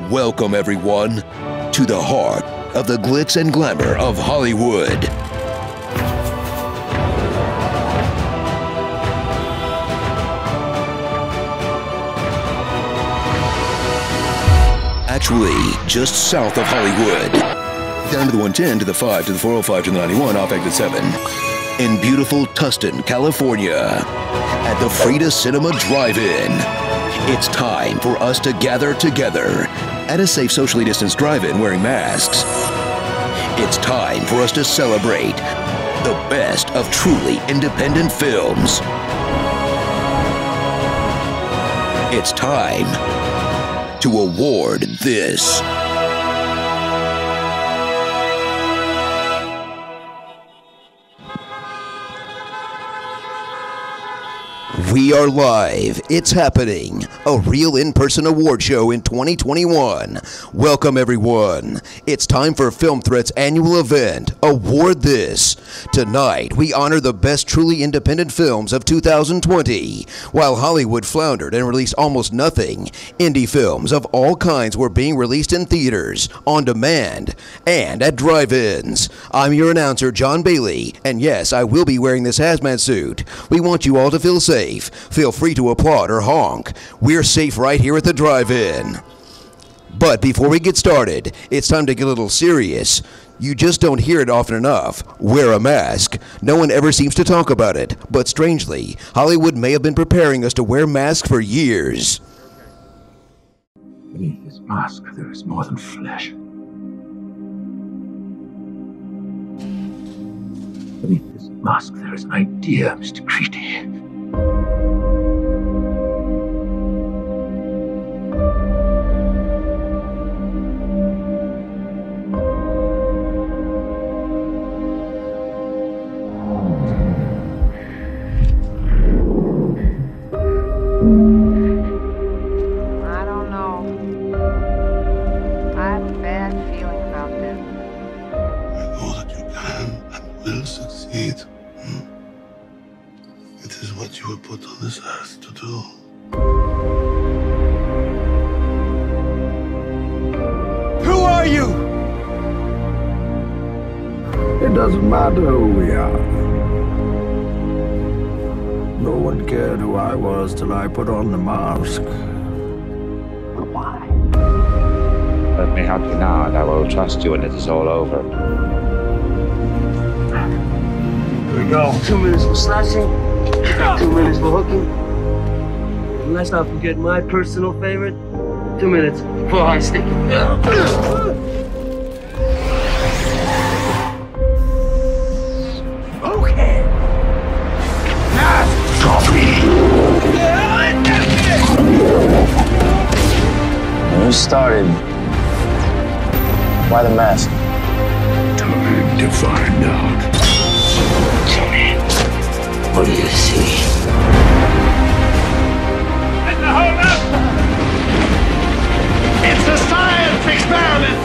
Welcome, everyone, to the heart of the glitz and glamour of Hollywood. Actually, just south of Hollywood. Down to the 110, to the 5, to the 405, to the 91, off exit 7. In beautiful Tustin, California, at the Frida Cinema Drive-In. It's time for us to gather together at a safe, socially distanced drive-in wearing masks. It's time for us to celebrate the best of truly independent films. It's time to award this. We are live. It's happening. A real in-person award show in 2021. Welcome, everyone. It's time for Film Threat's annual event, Award This. Tonight, we honor the best truly independent films of 2020. While Hollywood floundered and released almost nothing, indie films of all kinds were being released in theaters, on demand, and at drive-ins. I'm your announcer, John Bailey, and yes, I will be wearing this hazmat suit. We want you all to feel safe. Feel free to applaud or honk. We're safe right here at the drive-in. But before we get started, it's time to get a little serious. You just don't hear it often enough. Wear a mask. No one ever seems to talk about it. But strangely, Hollywood may have been preparing us to wear masks for years. Beneath this mask, there is more than flesh. Beneath this mask, there is an idea, Mr. Creedy. I don't know. I have a bad feeling about this. I know that you can and will succeed. It is what you were put on this earth to do. Who are you? It doesn't matter who we are. No one cared who I was till I put on the mask. But why? Let me help you now, and I will trust you when it is all over. Here we go. 2 minutes for slashing, 2 minutes for hooking. And let's not forget my personal favorite, 2 minutes for high sticking. Okay. Who started? Why the mask? Time to find out. Tony, what do you see? Hold up! It's a science experiment!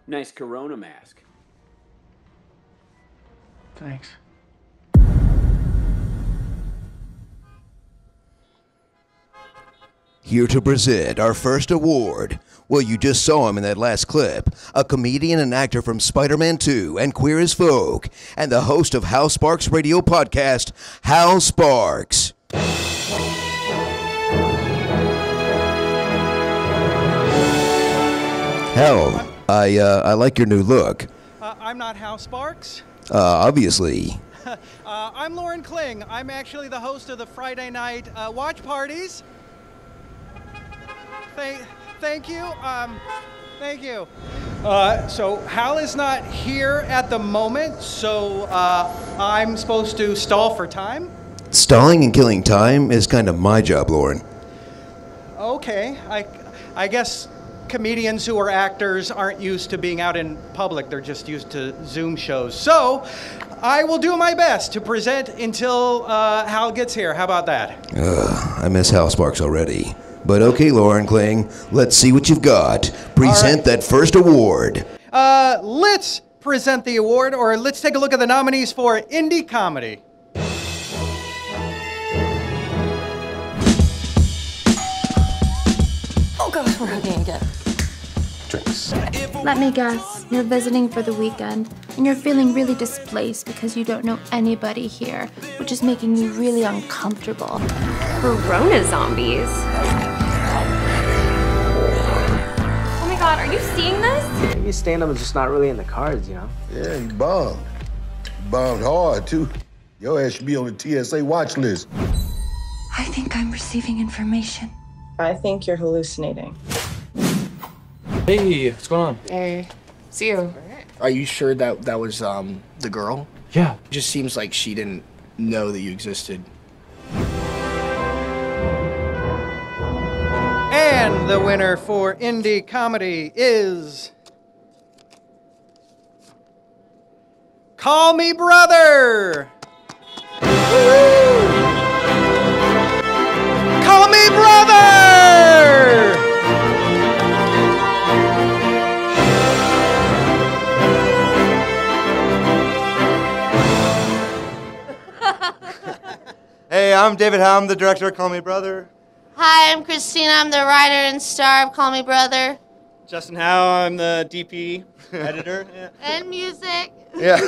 Nice Corona mask. Thanks. Here to present our first award. Well, you just saw him in that last clip. A comedian and actor from Spider-Man 2 and Queer as Folk, and the host of Hal Sparks Radio podcast, Hal Sparks. Hal, I like your new look. I'm not Hal Sparks. Obviously. I'm Lauren Kling. I'm actually the host of the Friday night watch parties. thank you. Thank you. So Hal is not here at the moment, so I'm supposed to stall for time? Stalling and killing time is kind of my job, Lauren. Okay, I guess comedians who are actors aren't used to being out in public. They're just used to Zoom shows. So I will do my best to present until Hal gets here. How about that? I miss Hal Sparks already. But okay, Lauren Kling, let's see what you've got. Present that first award. Let's present the award, or let's take a look at the nominees for Indie Comedy. Oh gosh, we're hugging again. Drinks. Let me guess, you're visiting for the weekend, and you're feeling really displaced because you don't know anybody here, which is making you really uncomfortable. Corona zombies. Oh my god, are you seeing this? Maybe stand-up is just not really in the cards, you know? Yeah, you bombed. You bombed hard, too. Your ass should be on the TSA watch list. I think I'm receiving information. I think you're hallucinating. Hey, what's going on? Hey, see you. Are you sure that was the girl? Yeah. It just seems like she didn't know that you existed. And the winner for Indie Comedy is... Call Me Brother! Woo! Call Me Brother! Hey, I'm David Howe. I'm the director of Call Me Brother. Hi, I'm Christina. I'm the writer and star of Call Me Brother. Justin Howe. I'm the DP, editor. Yeah. And music. Yeah.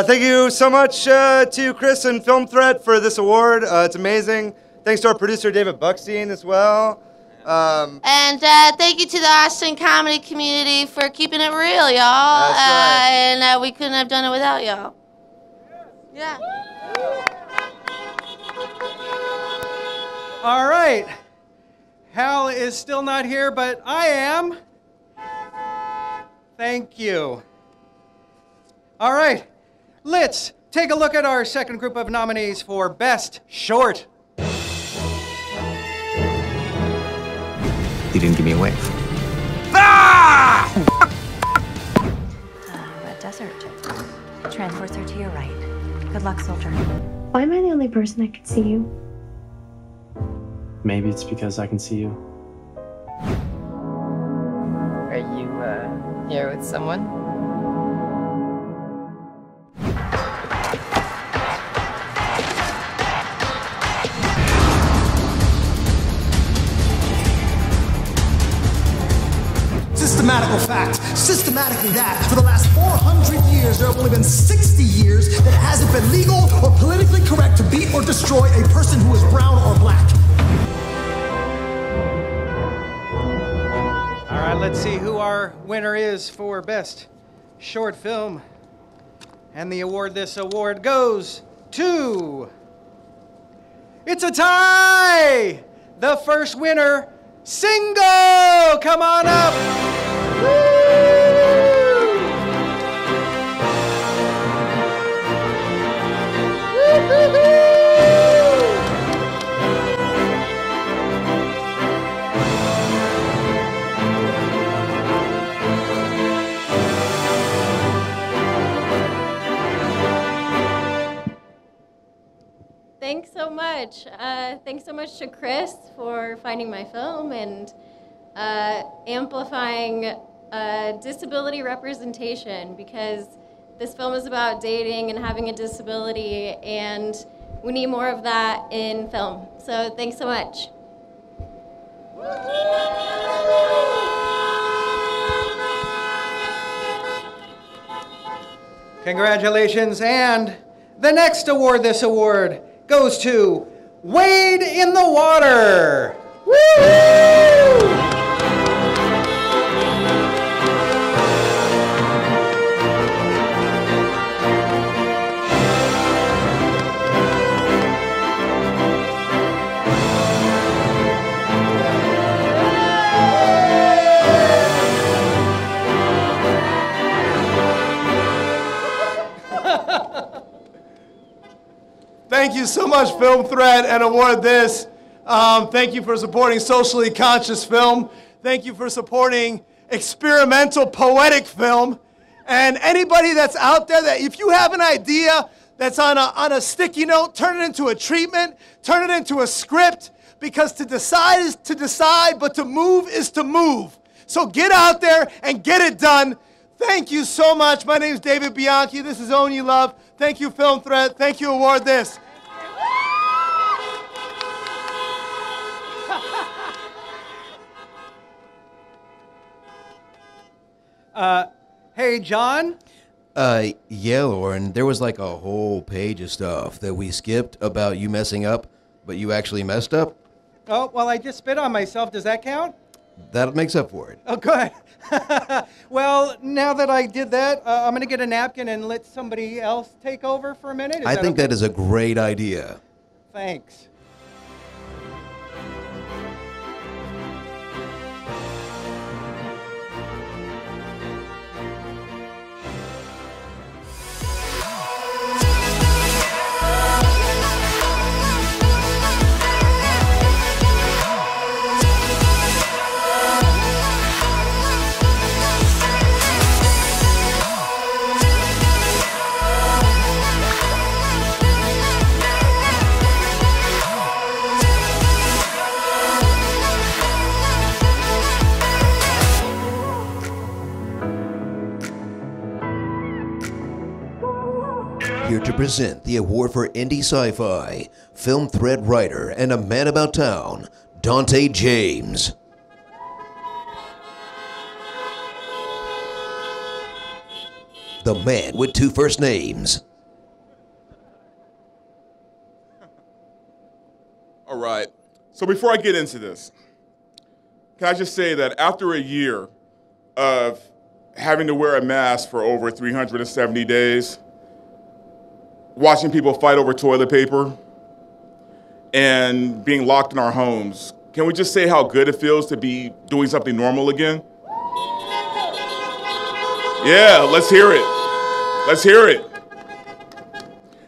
Thank you so much to Chris and Film Threat for this award. It's amazing. Thanks to our producer, David Buckstein, as well. And thank you to the Austin comedy community for keeping it real, y'all. That's right. And we couldn't have done it without y'all. Yeah. All right. Hal is still not here, but I am. Thank you. All right. Let's take a look at our second group of nominees for Best Short. You didn't give me a wave. Red desert. Transports are to your right. Good luck, soldier. Why am I the only person that could see you? Maybe it's because I can see you. Are you here with someone? Systematical fact, systematically that, for the last 400 years, there have only been 60 years that it hasn't been legal or politically correct to beat or destroy a person who is brown or black. All right, let's see who our winner is for Best Short Film. And the award, this award goes to... It's a tie! The first winner, Single! Come on up! Woo! Thanks so much. Thanks so much to Chris for finding my film and amplifying disability representation, because this film is about dating and having a disability, and we need more of that in film. So thanks so much. Congratulations, and the next award, this award, goes to Wade in the Water. Woo! thank you so much, Film Threat and Award This. Thank you for supporting socially conscious film. Thank you for supporting experimental poetic film. And anybody that's out there, that if you have an idea that's on a sticky note, turn it into a treatment, turn it into a script, because to decide is to decide, but to move is to move. So get out there and get it done. Thank you so much. My name is David Bianchi. This is Own You Love. Thank you, Film Threat. Thank you, Award This. Hey, John? Yeah, Lauren, there was like a whole page of stuff that we skipped about you messing up, but you actually messed up. Oh, well, I just spit on myself. Does that count? That makes up for it. Oh, good. Well, now that I did that, I'm going to get a napkin and let somebody else take over for a minute. I think that is a great idea. Thanks. Here to present the award for Indie Sci-Fi, Film Threat writer and a man about town, Dante James. The man with two first names. All right. So before I get into this, can I just say that after a year of having to wear a mask for over 370 days, watching people fight over toilet paper, and being locked in our homes, can we just say how good it feels to be doing something normal again? Yeah, let's hear it. Let's hear it.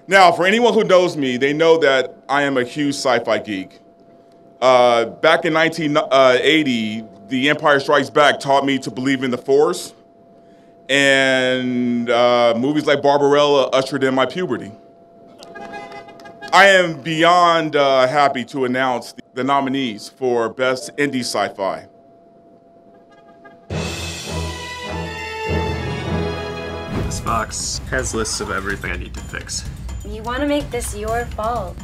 Now, for anyone who knows me, they know that I am a huge sci-fi geek. Back in 1980, The Empire Strikes Back taught me to believe in the Force, and movies like Barbarella ushered in my puberty. I am beyond happy to announce the nominees for Best Indie Sci-Fi. This box has lists of everything I need to fix. You want to make this your fault.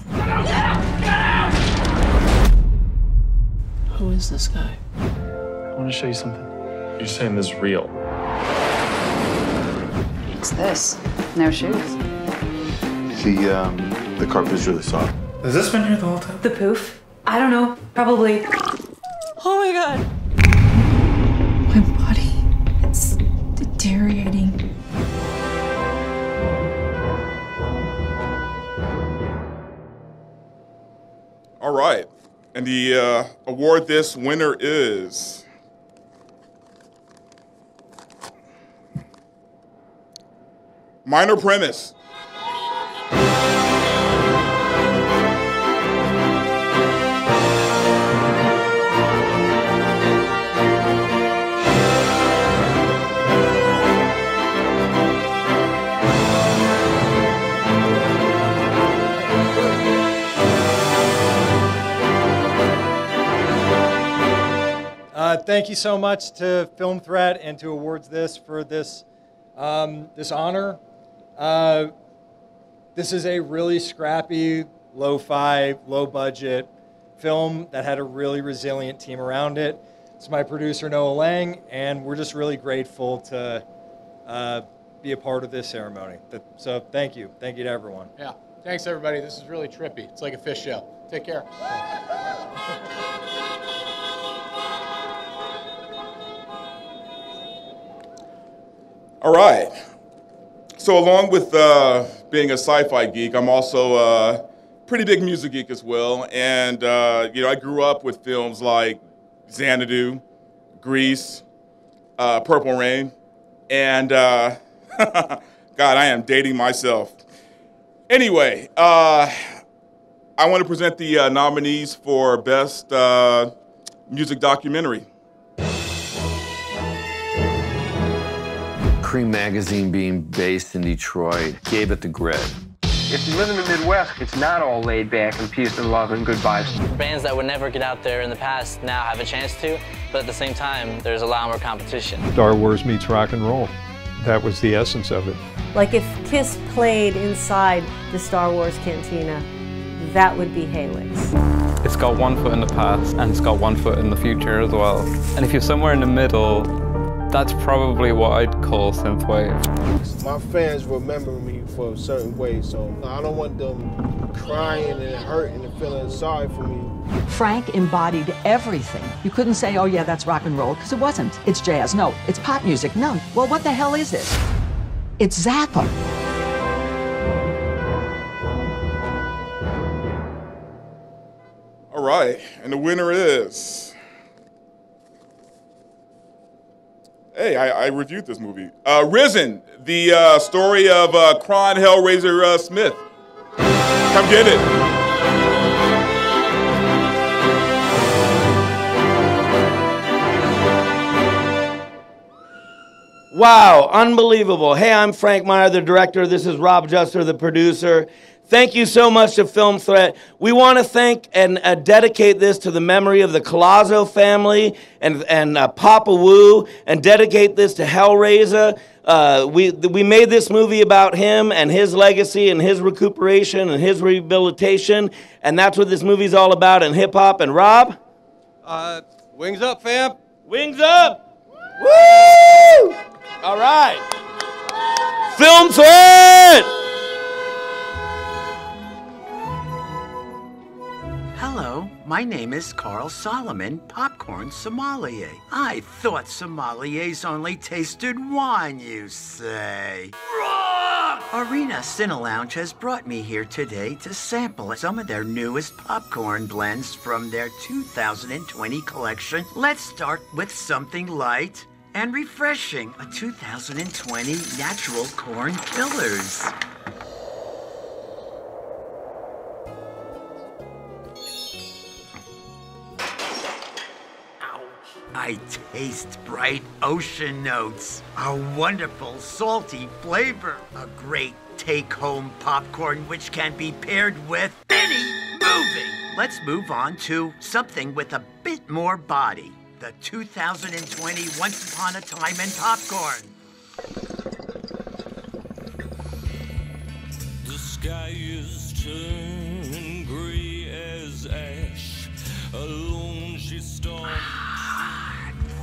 Who is this guy? I want to show you something. You're saying this is real? What's this? No shoes. The carpet is really soft. Has this been here the whole time? The poof? I don't know. Probably. Oh my god. My body. It's deteriorating. All right. And the award this winner is Minor Premise. Thank you so much to Film Threat and to Awards This for this this honor. This is a really scrappy, lo-fi, low-budget film that had a really resilient team around it. It's my producer, Noah Lang, and we're just really grateful to be a part of this ceremony. So thank you. Thank you to everyone. Yeah. Thanks, everybody. This is really trippy. It's like a fish show. Take care. All right. So along with being a sci-fi geek, I'm also a pretty big music geek as well. And, I grew up with films like Xanadu, Grease, Purple Rain, and, God, I am dating myself. Anyway, I want to present the nominees for Best Music Documentary. Cream Magazine, being based in Detroit, gave it the grit. If you live in the Midwest, it's not all laid back and peace and love and good vibes. Bands that would never get out there in the past now have a chance to, but at the same time, there's a lot more competition. Star Wars meets rock and roll. That was the essence of it. Like if Kiss played inside the Star Wars Cantina, that would be Haylix. It's got one foot in the past and it's got one foot in the future as well. And if you're somewhere in the middle, that's probably what I'd call synthwave. My fans remember me for a certain way, so I don't want them crying and hurting and feeling sorry for me. Frank embodied everything. You couldn't say, oh yeah, that's rock and roll, because it wasn't. It's jazz. No, it's pop music. No. Well, what the hell is it? It's Zappa. All right, and the winner is... Hey, I reviewed this movie. Risen, the story of Kron Hellraiser Smith. Come get it. Wow, unbelievable. Hey, I'm Frank Meyer, the director. This is Rob Juster, the producer. Thank you so much to Film Threat. We want to thank and dedicate this to the memory of the Collazo family and Papa Wu, and dedicate this to Hellraiser. We made this movie about him and his legacy and his recuperation and his rehabilitation, and that's what this movie's all about in hip-hop. And Rob? Wings up, fam. Wings up! Woo! All right. Film Threat! Hello, my name is Carl Solomon, popcorn sommelier. I thought sommeliers only tasted wine, you say. Wrong! Arena Cinelounge has brought me here today to sample some of their newest popcorn blends from their 2020 collection. Let's start with something light and refreshing, a 2020 Natural Corn Killers. I taste bright ocean notes, a wonderful salty flavor, a great take-home popcorn which can be paired with any movie. Let's move on to something with a bit more body, the 2020 Once Upon a Time in Popcorn. The sky is turned gray as ash, alone she storms.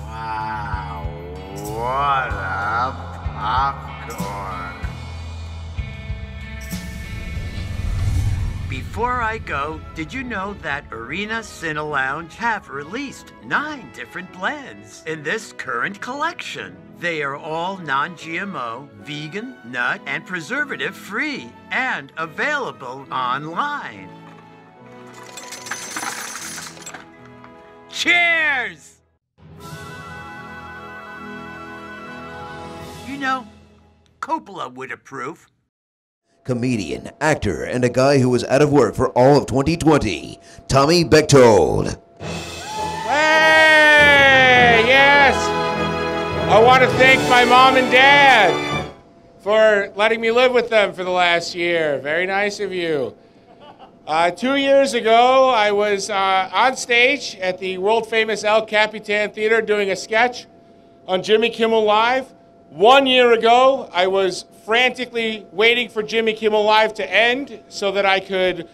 Wow, what a popcorn. Before I go, did you know that Arena Cinelounge have released 9 different blends in this current collection? They are all non-GMO, vegan, nut, and preservative-free, and available online. Cheers! You know, Coppola would approve. Comedian, actor, and a guy who was out of work for all of 2020, Tommy Bechtold. Hey, yes! I want to thank my mom and dad for letting me live with them for the last year. Very nice of you. 2 years ago, I was on stage at the world-famous El Capitan Theater doing a sketch on Jimmy Kimmel Live. 1 year ago, I was frantically waiting for Jimmy Kimmel Live to end so that I could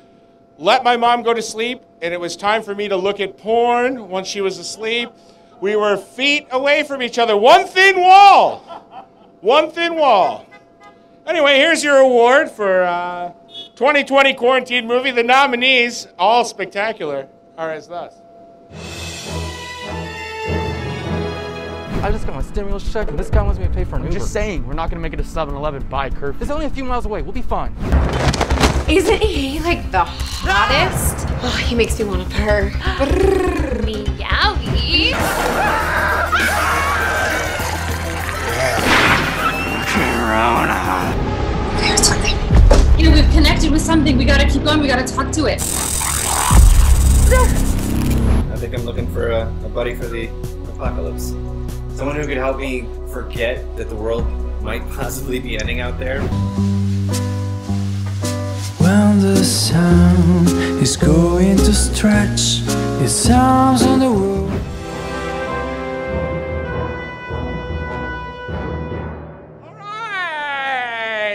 let my mom go to sleep, and it was time for me to look at porn once she was asleep. We were feet away from each other. One thin wall. One thin wall. Anyway, here's your award for 2020 Quarantine Movie. The nominees, all spectacular, are as thus. I just got my stimulus check, and this guy wants me to pay for an Uber. I'm just saying, we're not gonna make it to 7-Eleven by curfew. It's only a few miles away. We'll be fine. Isn't he like the hottest? Oh, he makes me want to purr. Meowie. Corona. There's something. You know, we've connected with something. We gotta keep going. We gotta talk to it. I think I'm looking for a buddy for the apocalypse. Someone who could help me forget that the world might possibly be ending out there. When the sun is going to stretch its arms on the world.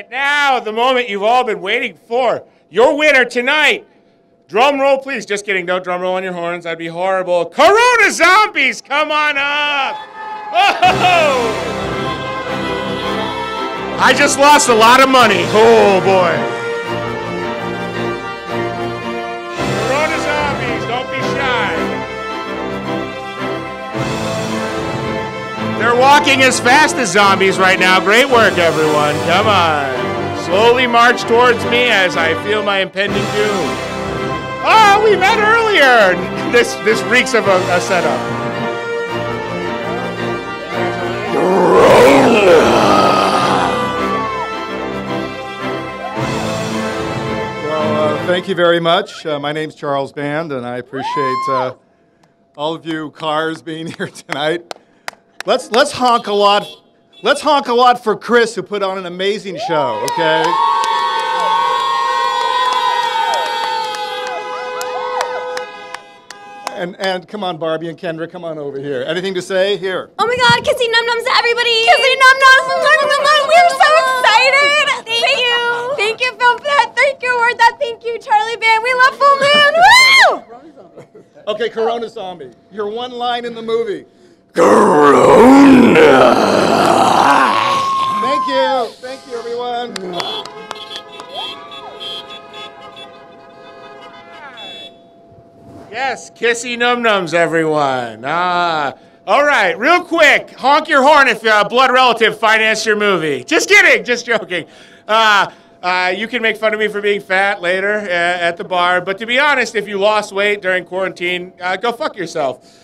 Now, the moment you've all been waiting for. Your winner tonight. Drum roll, please. Just kidding. Don't drum roll on your horns. That'd be horrible. Corona Zombies, come on up. Oh! I just lost a lot of money. Oh, boy. Corona Zombies, don't be shy. They're walking as fast as zombies right now. Great work, everyone. Come on. Slowly march towards me as I feel my impending doom. Oh, we met earlier. This reeks of a setup. Well, thank you very much. My name's Charles Band, and I appreciate all of you cars being here tonight. Let's honk a lot. Let's honk a lot for Chris, who put on an amazing show, okay? And come on, Barbie and Kendra, come on over here. Anything to say? Here. Oh my God, kissy num nums to everybody! Kissy num nums! We're so excited! Thank you! Thank you, Film Threat. Thank you, Word That. Thank you, Charlie Band. We love Full Moon! Woo! Okay, Corona Zombie. Your one line in the movie. Corona! Thank you. Thank you, everyone. Yes, kissy num-nums, everyone. All right, real quick, honk your horn if a blood relative financed your movie. Just kidding, just joking. You can make fun of me for being fat later at the bar, but to be honest, if you lost weight during quarantine, go fuck yourself.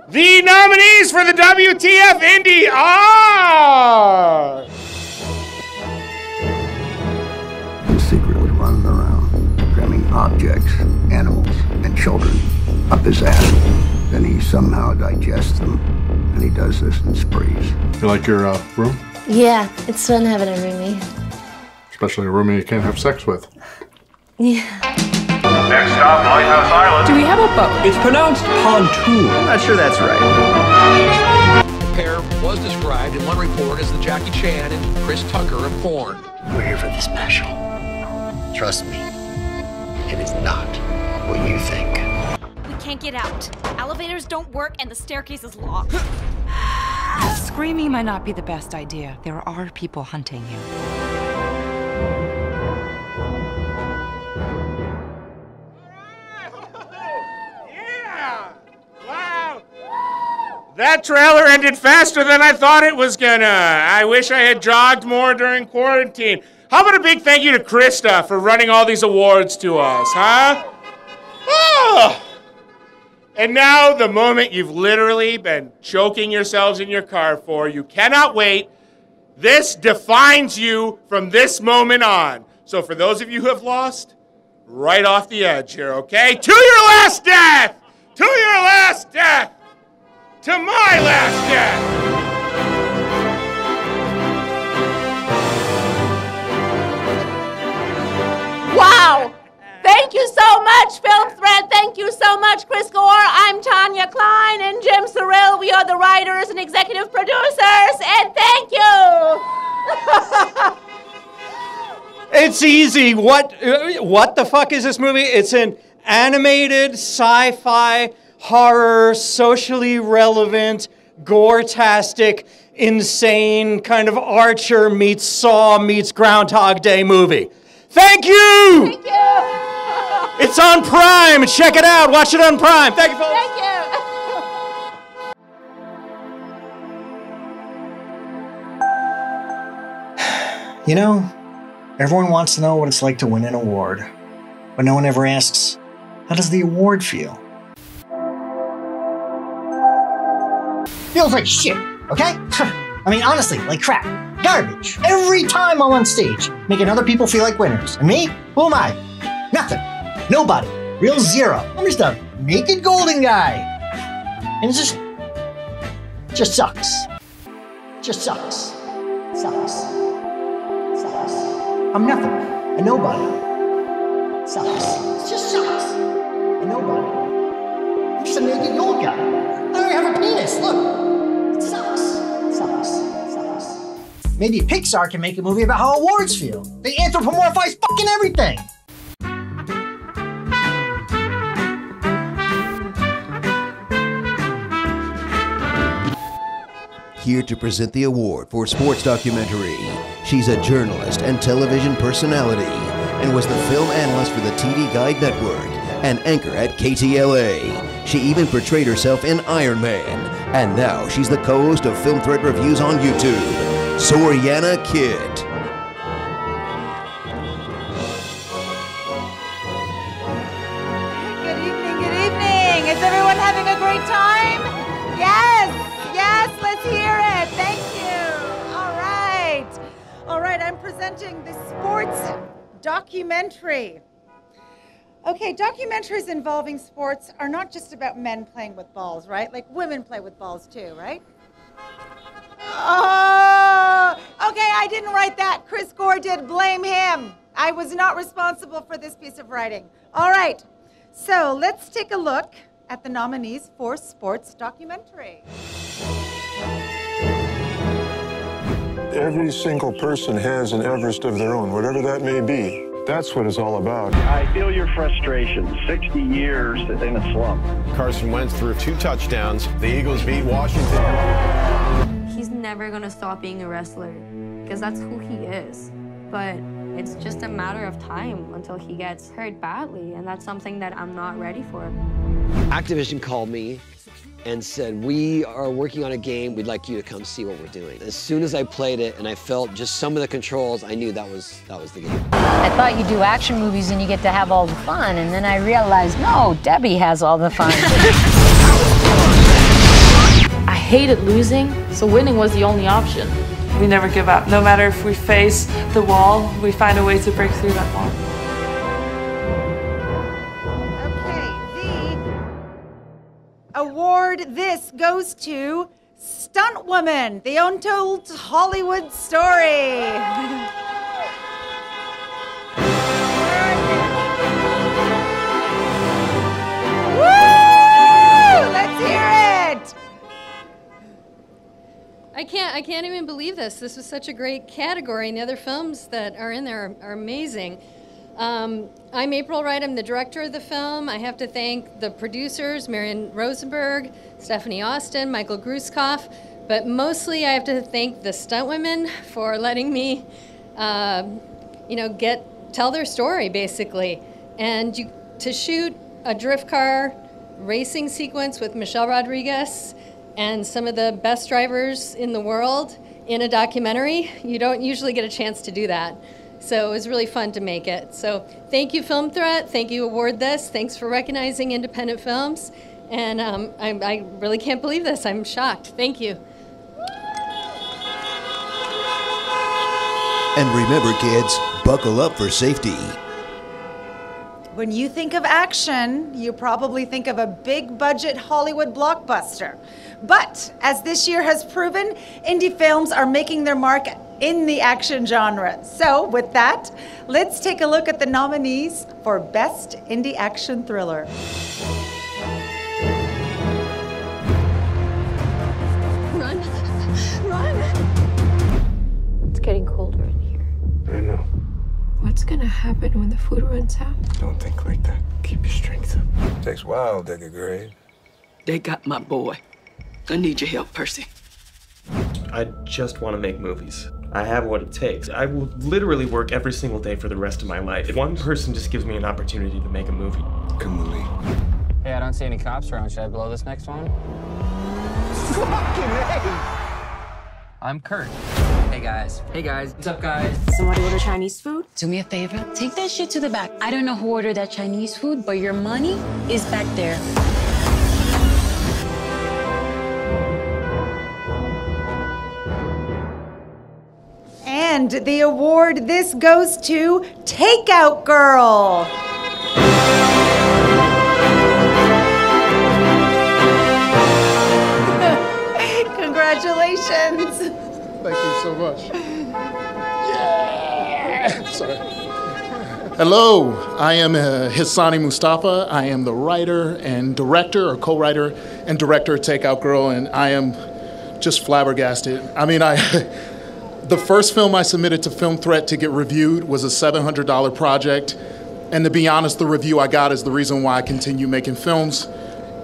The nominees for the WTF Indy are... The secret was running around, cramming objects, animals, and children up his ass. Then he somehow digests them, and he does this in sprees. You like your room? Yeah, it's fun having a roomie. Especially a roomie you can't have sex with. Yeah. Next stop, Lighthouse Island. Do we have a boat? It's pronounced pontoon. I'm not sure that's right. The pair was described in one report as the Jackie Chan and Chris Tucker of porn. We're here for the special. Trust me, it is not what you think. We can't get out. Elevators don't work and the staircase is locked. Screaming might not be the best idea. There are people hunting you. That trailer ended faster than I thought it was gonna. I wish I had jogged more during quarantine. How about a big thank you to Krista for running all these awards to us, huh? Oh. And now the moment you've literally been choking yourselves in your car for. You cannot wait. This defines you from this moment on. So for those of you who have lost, right off the edge here, okay? To your last death! To your last death! To my last death! Wow! Thank you so much, Film Threat. Thank you so much, Chris Gore. I'm Tanya Klein and Jim Sorrell. We are the writers and executive producers, and thank you! It's easy. What the fuck is this movie? It's an animated sci-fi horror, socially relevant, gore-tastic, insane kind of Archer meets Saw meets Groundhog Day movie. Thank you! Thank you! It's on Prime. Check it out. Watch it on Prime. Thank you, folks. Thank you! You know, everyone wants to know what it's like to win an award, but no one ever asks, how does the award feel? Feels like shit, okay? I mean, honestly, like crap. Garbage. Every time I'm on stage, making other people feel like winners. And me? Who am I? Nothing. Nobody. Real zero. I'm just a naked golden guy. And it's just sucks. Just sucks. Sucks. Sucks. I'm nothing. A nobody. Sucks. It just sucks. A nobody. I'm just a naked gold guy. I don't even have a penis. Look. It sucks. Sucks. Sucks. Maybe Pixar can make a movie about how awards feel. They anthropomorphize fucking everything. Here to present the award for sports documentary. She's a journalist and television personality and was the film analyst for the TV Guide Network and anchor at KTLA. She even portrayed herself in Iron Man, and now she's the co-host of Film Threat Reviews on YouTube, Soriana Kid. Good evening. Is everyone having a great time? Yes, let's hear it. Thank you. All right, I'm presenting the sports documentary. Okay, documentaries involving sports are not just about men playing with balls, right? Like women play with balls too, right? Oh, okay, I didn't write that. Chris Gore did. Blame him. I was not responsible for this piece of writing. All right, so let's take a look at the nominees for sports documentary. Every single person has an Everest of their own, whatever that may be. That's what it's all about. I feel your frustration. 60 years in a slump. Carson Wentz threw 2 touchdowns. The Eagles beat Washington. He's never going to stop being a wrestler because that's who he is. But it's just a matter of time until he gets hurt badly, and that's something that I'm not ready for. Activision called me and said, we are working on a game, we'd like you to come see what we're doing. As soon as I played it and I felt just some of the controls, I knew that was the game. I thought you do action movies and you get to have all the fun, and then I realized, no, Debbie has all the fun. I hated losing, so winning was the only option. We never give up. No matter if we face the wall, we find a way to break through that wall. Award this goes to Stunt Woman, the Untold Hollywood Story. Woo! Let's hear it. I can't even believe this. This was such a great category, and the other films that are in there are amazing. I'm April Wright. I'm the director of the film. I have to thank the producers, Marion Rosenberg, Stephanie Austin, Michael Gruskoff, but mostly I have to thank the stunt women for letting me, tell their story, basically. And to shoot a drift car racing sequence with Michelle Rodriguez and some of the best drivers in the world in a documentary, you don't usually get a chance to do that. So it was really fun to make it. So thank you, Film Threat. Thank you, Award This. Thanks for recognizing independent films. And I really can't believe this. I'm shocked. Thank you. And remember, kids, buckle up for safety. When you think of action, you probably think of a big budget Hollywood blockbuster. But as this year has proven, indie films are making their mark in the action genre. So with that, let's take a look at the nominees for Best Indie Action Thriller. Run. It's getting colder in here. I know. What's gonna happen when the food runs out? Don't think like that. Keep your strength up. Takes a while to dig a grave. They got my boy. I need your help, Percy. I just want to make movies. I have what it takes. I will literally work every single day for the rest of my life. If one person just gives me an opportunity to make a movie. Kamuli. Hey, I don't see any cops around. Should I blow this next one? Fucking hey! I'm Kurt. Hey guys. What's up, guys? Somebody order Chinese food? Do me a favor, take that shit to the back. I don't know who ordered that Chinese food, but your money is back there. And the award this goes to Takeout Girl. Congratulations. Thank you so much. Yeah! Sorry. Hello, I am Hisani Mustafa. I am the writer and director, or co-writer and director of Takeout Girl, and I am just flabbergasted. I mean, the first film I submitted to Film Threat to get reviewed was a $700 project, and to be honest, the review I got is the reason why I continue making films.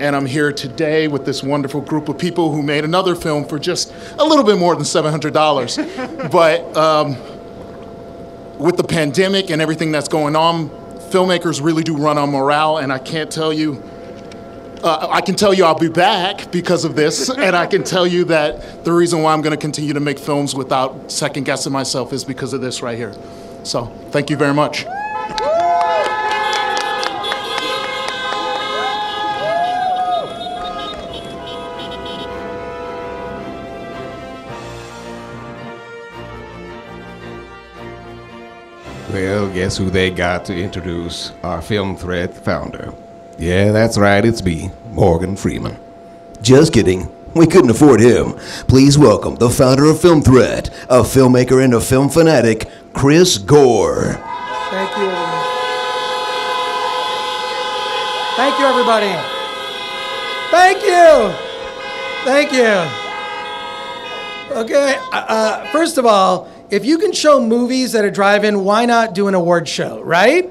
And I'm here today with this wonderful group of people who made another film for just a little bit more than $700. But with the pandemic and everything that's going on, filmmakers really do run on morale, and I can't tell you, I can tell you I'll be back because of this, and I can tell you that the reason why I'm going to continue to make films without second guessing myself is because of this right here. So, thank you very much. Well, guess who they got to introduce our Film Threat founder? Yeah, that's right, it's me, Morgan Freeman. Just kidding. We couldn't afford him. Please welcome the founder of Film Threat, a filmmaker and a film fanatic, Chris Gore. Thank you, everybody. Thank you, everybody. Thank you. Thank you. Okay, first of all, if you can show movies at a drive-in, why not do an award show, right?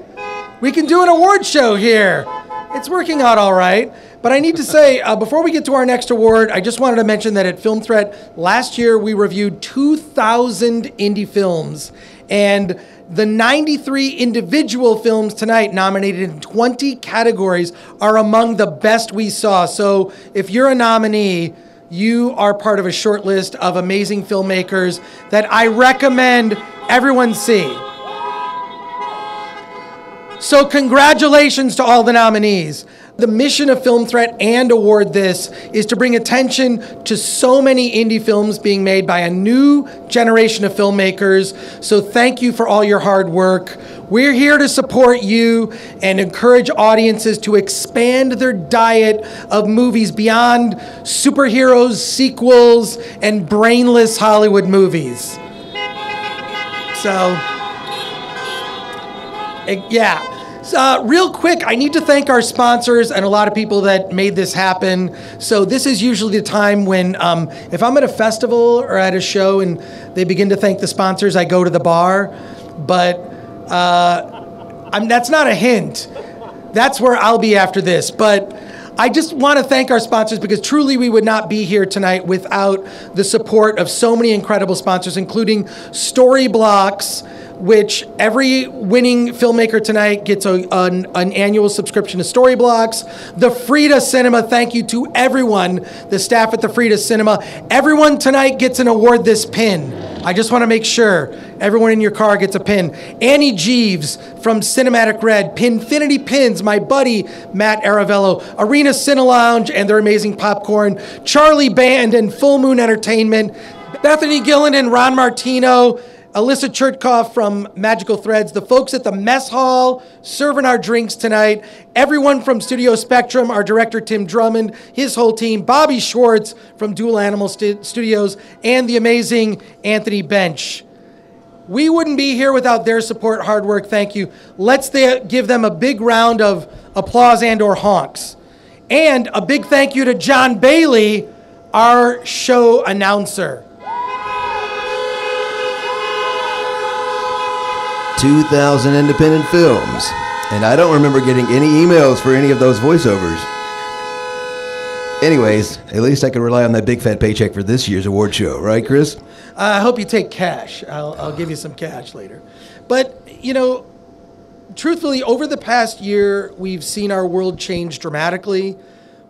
We can do an award show here. It's working out all right. But I need to say, before we get to our next award, I just wanted to mention that at Film Threat, last year we reviewed 2,000 indie films. And the 93 individual films tonight nominated in 20 categories are among the best we saw. So if you're a nominee, you are part of a short list of amazing filmmakers that I recommend everyone see. So congratulations to all the nominees. The mission of Film Threat and Award This is to bring attention to so many indie films being made by a new generation of filmmakers. So thank you for all your hard work. We're here to support you and encourage audiences to expand their diet of movies beyond superheroes, sequels, and brainless Hollywood movies. So, yeah. Real quick, I need to thank our sponsors and a lot of people that made this happen. So this is usually the time when, if I'm at a festival or at a show and they begin to thank the sponsors, I go to the bar. But that's not a hint. That's where I'll be after this. But I just want to thank our sponsors because truly we would not be here tonight without the support of so many incredible sponsors, including Storyblocks, which every winning filmmaker tonight gets an annual subscription to Storyblocks. The Frida Cinema, thank you to everyone, the staff at the Frida Cinema. Everyone tonight gets an Award This pin. I just want to make sure everyone in your car gets a pin. Annie Jeeves from Cinematic Red, Pinfinity Pins, my buddy Matt Aravello, Arena Cine Lounge and their amazing popcorn, Charlie Band and Full Moon Entertainment, Bethany Gillen and Ron Martino, Alyssa Chertkoff from Magical Threads, the folks at the mess hall serving our drinks tonight, everyone from Studio Spectrum, our director Tim Drummond, his whole team, Bobby Schwartz from Dual Animal Studios, and the amazing Anthony Bench. We wouldn't be here without their support, hard work, thank you. Let's give them a big round of applause and or honks. And a big thank you to John Bailey, our show announcer. 2,000 independent films. And I don't remember getting any emails for any of those voiceovers. Anyways, at least I can rely on that big fat paycheck for this year's award show, right, Chris? I hope you take cash. I'll give you some cash later. But, you know, truthfully, over the past year, we've seen our world change dramatically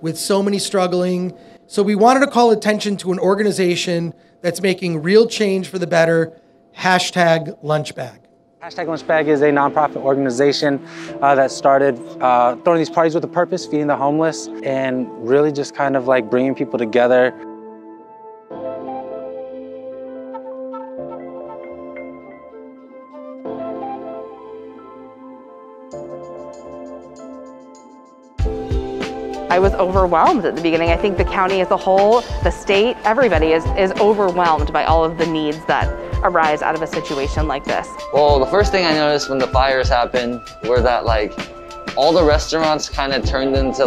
with so many struggling. So we wanted to call attention to an organization that's making real change for the better, #Lunchbag. #Lunchbag is a nonprofit organization that started throwing these parties with a purpose, feeding the homeless, and really just kind of like bringing people together. I was overwhelmed at the beginning. I think the county as a whole, the state, everybody is overwhelmed by all of the needs that arise out of a situation like this. Well, the first thing I noticed when the fires happened were that all the restaurants kind of turned into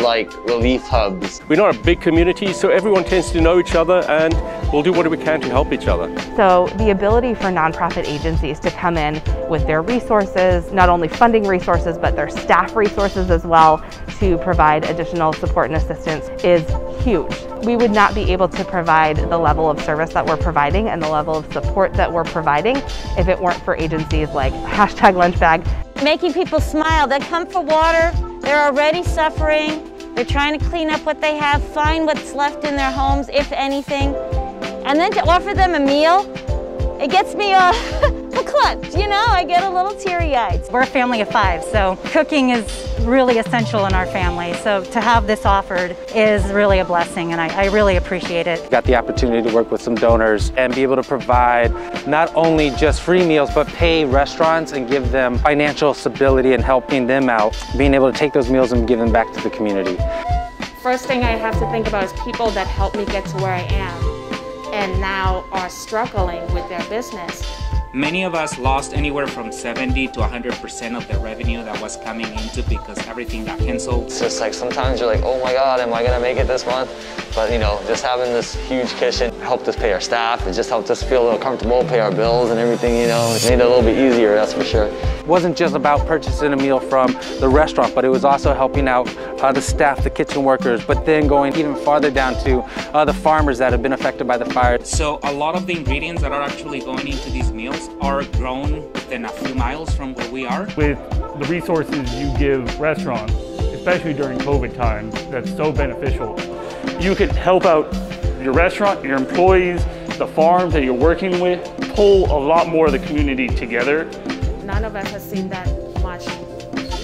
relief hubs. We're not a big community, so everyone tends to know each other, and we'll do whatever we can to help each other. So the ability for nonprofit agencies to come in with their resources, not only funding resources, but their staff resources as well, to provide additional support and assistance is huge. We would not be able to provide the level of service that we're providing and the level of support that we're providing if it weren't for agencies like #LunchBag. Making people smile. They come for water, they're already suffering, they're trying to clean up what they have, find what's left in their homes, if anything. And then to offer them a meal, it gets me clutch, you know, I get a little teary-eyed. We're a family of 5, so cooking is really essential in our family. So to have this offered is really a blessing, and I really appreciate it. Got the opportunity to work with some donors and be able to provide not only just free meals, but pay restaurants and give them financial stability and helping them out, being able to take those meals and give them back to the community. First thing I have to think about is people that helped me get to where I am and now are struggling with their business. Many of us lost anywhere from 70 to 100% of the revenue that was coming into because everything got canceled. It's just sometimes you're like, oh my God, am I gonna make it this month? But just having this huge kitchen helped us pay our staff. It just helped us feel a little comfortable, pay our bills and everything, It made it a little bit easier, that's for sure. It wasn't just about purchasing a meal from the restaurant, but it was also helping out the staff, the kitchen workers, but then going even farther down to the farmers that have been affected by the fire. So a lot of the ingredients that are actually going into these meals are grown within a few miles from where we are. With the resources you give restaurants, especially during COVID times, that's so beneficial. You could help out your restaurant, your employees, the farms that you're working with, pull a lot more of the community together. None of us has seen that much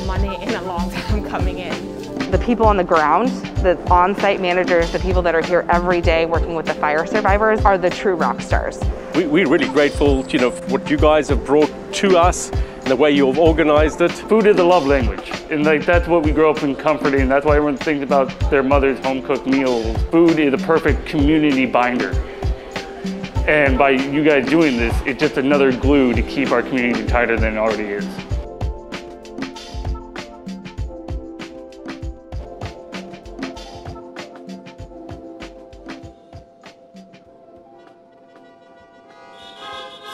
money in a long time coming in. The people on the ground, the on-site managers, the people that are here every day working with the fire survivors are the true rock stars. We're really grateful, for what you guys have brought to us and the way you've organized it. Food is a love language, and that's what we grow up in comforting. That's why everyone thinks about their mother's home-cooked meals. Food is a perfect community binder. And by you guys doing this, it's just another glue to keep our community tighter than it already is.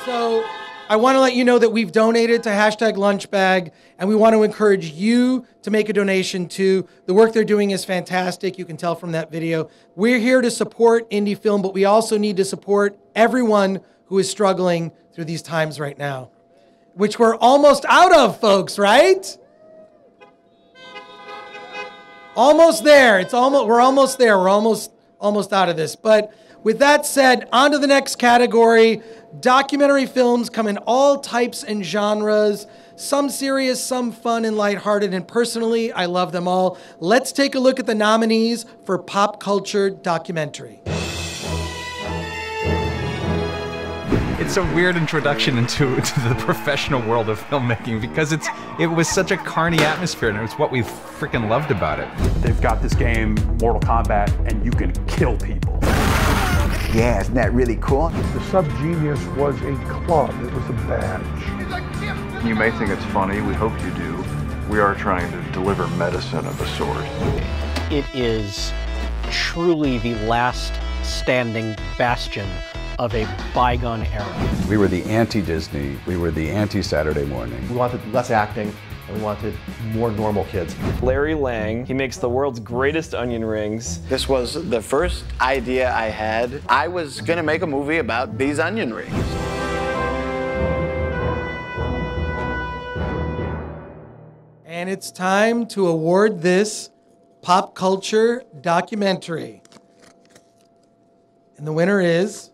So I want to let you know that we've donated to #LunchBag, and we want to encourage you to make a donation too. The work they're doing is fantastic. You can tell from that video. We're here to support indie film, but we also need to support everyone who is struggling through these times right now, which we're almost out of, folks, right? Almost there. We're almost there. We're almost out of this. But with that said, on to the next category. Documentary films come in all types and genres, some serious, some fun and lighthearted, and personally, I love them all. Let's take a look at the nominees for Pop Culture Documentary. It's a weird introduction into the professional world of filmmaking because it was such a carny atmosphere, and it was what we freaking loved about it. They've got this game, Mortal Kombat, and you can kill people. Yeah, isn't that really cool? The Subgenius was a club, it was a badge. You may think it's funny, we hope you do. We are trying to deliver medicine of a sort. It is truly the last standing bastion of a bygone era. We were the anti-Disney, we were the anti-Saturday Morning. We wanted less acting, and we wanted more normal kids. Larry Lang, he makes the world's greatest onion rings. This was the first idea I had. I was gonna make a movie about these onion rings. And it's time to award this Pop Culture Documentary. And the winner is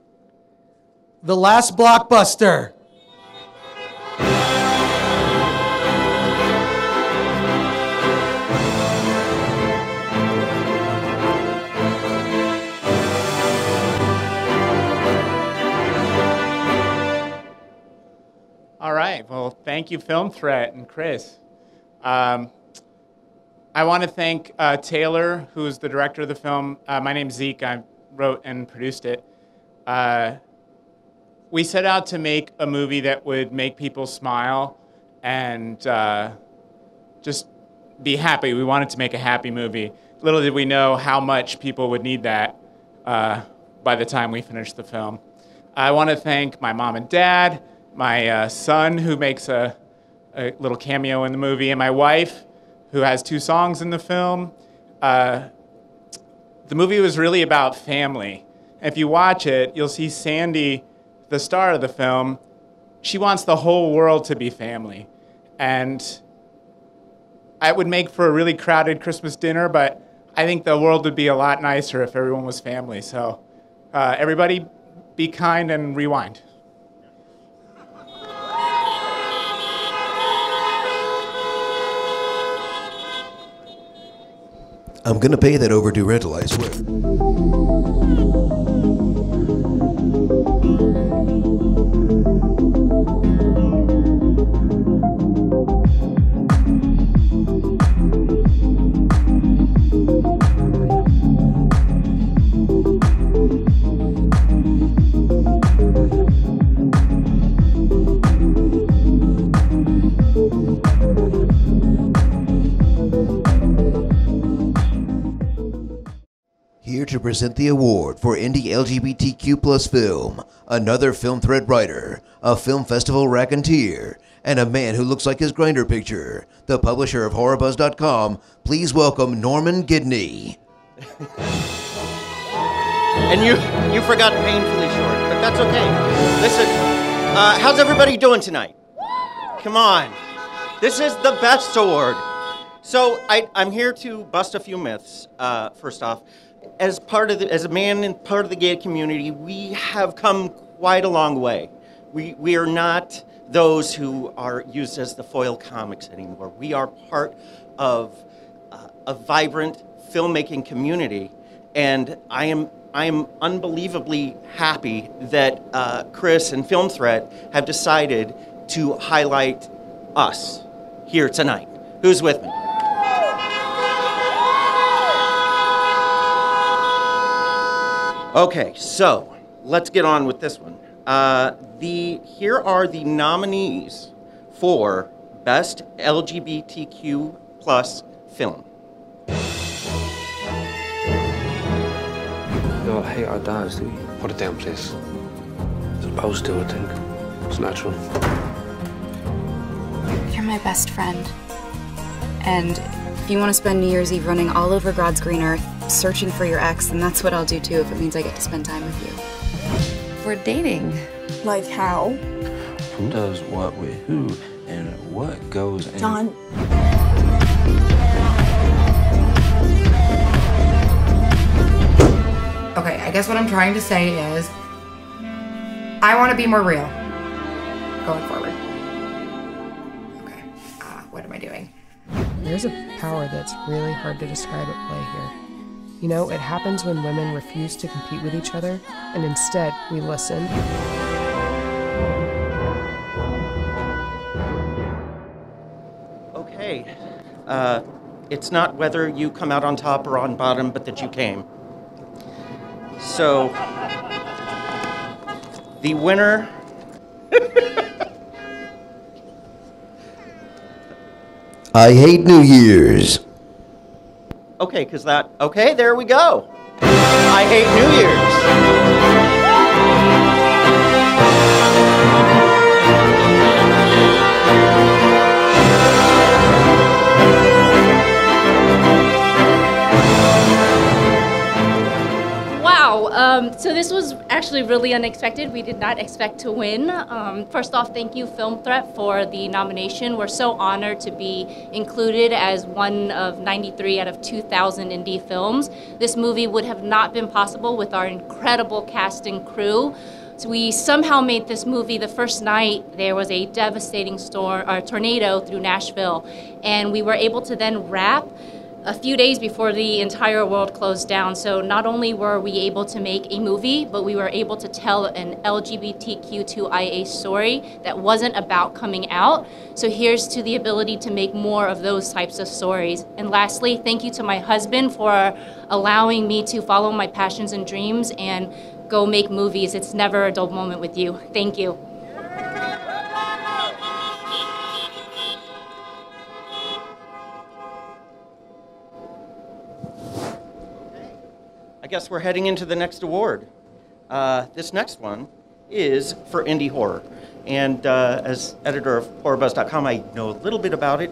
The Last Blockbuster. All right, well, thank you, Film Threat and Chris. I want to thank Taylor, who's the director of the film. My name's Zeke. I wrote and produced it. We set out to make a movie that would make people smile and just be happy. We wanted to make a happy movie. Little did we know how much people would need that by the time we finished the film. I want to thank my mom and dad, my son, who makes a little cameo in the movie, and my wife, who has 2 songs in the film. The movie was really about family. If you watch it, you'll see Sandy, the star of the film. She wants the whole world to be family. And it would make for a really crowded Christmas dinner, but I think the world would be a lot nicer if everyone was family. So everybody be kind and rewind. I'm gonna pay that overdue rental, I swear. Here to present the award for Indie LGBTQ+ film, another Film Threat writer, a film festival raconteur, and a man who looks like his Grindr picture, the publisher of HorrorBuzz.com, please welcome Norman Gidney. And you forgot painfully short, but that's okay. Listen, how's everybody doing tonight? Come on. This is the best award. So I'm here to bust a few myths, first off. As a man and part of the gay community, we have come quite a long way. We are not those who are used as the foil comics anymore. We are part of a vibrant filmmaking community, and I am unbelievably happy that Chris and Film Threat have decided to highlight us here tonight. Who's with me? Okay, so let's get on with this one. Here are the nominees for Best LGBTQ+ Film. You all hate our dads, do you? Put it down, please. Supposed to, I think. It's natural. You're my best friend. And if you want to spend New Year's Eve running all over God's green earth, searching for your ex, then that's what I'll do too if it means I get to spend time with you. We're dating. Like how? Who does what with who and what goes in? John. Okay, I guess what I'm trying to say is I want to be more real going forward. Okay, what am I doing? There's a power that's really hard to describe at play here. You know, it happens when women refuse to compete with each other, and instead, we listen. Okay, it's not whether you come out on top or on bottom, but that you came. So, the winner... I hate New Year's. Okay, okay, there we go. I hate New Year's. So this was actually really unexpected. We did not expect to win. First off, thank you, Film Threat, for the nomination. We're so honored to be included as one of 93 out of 2,000 indie films. This movie would have not been possible with our incredible cast and crew. So we somehow made this movie. The first night, there was a devastating tornado through Nashville, and we were able to then wrap a few days before the entire world closed down. So not only were we able to make a movie, but we were able to tell an LGBTQ2IA story that wasn't about coming out. So here's to the ability to make more of those types of stories. And lastly, thank you to my husband for allowing me to follow my passions and dreams and go make movies. It's never a dull moment with you. Thank you. I guess we're heading into the next award. This next one is for indie horror. And as editor of HorrorBuzz.com, I know a little bit about it.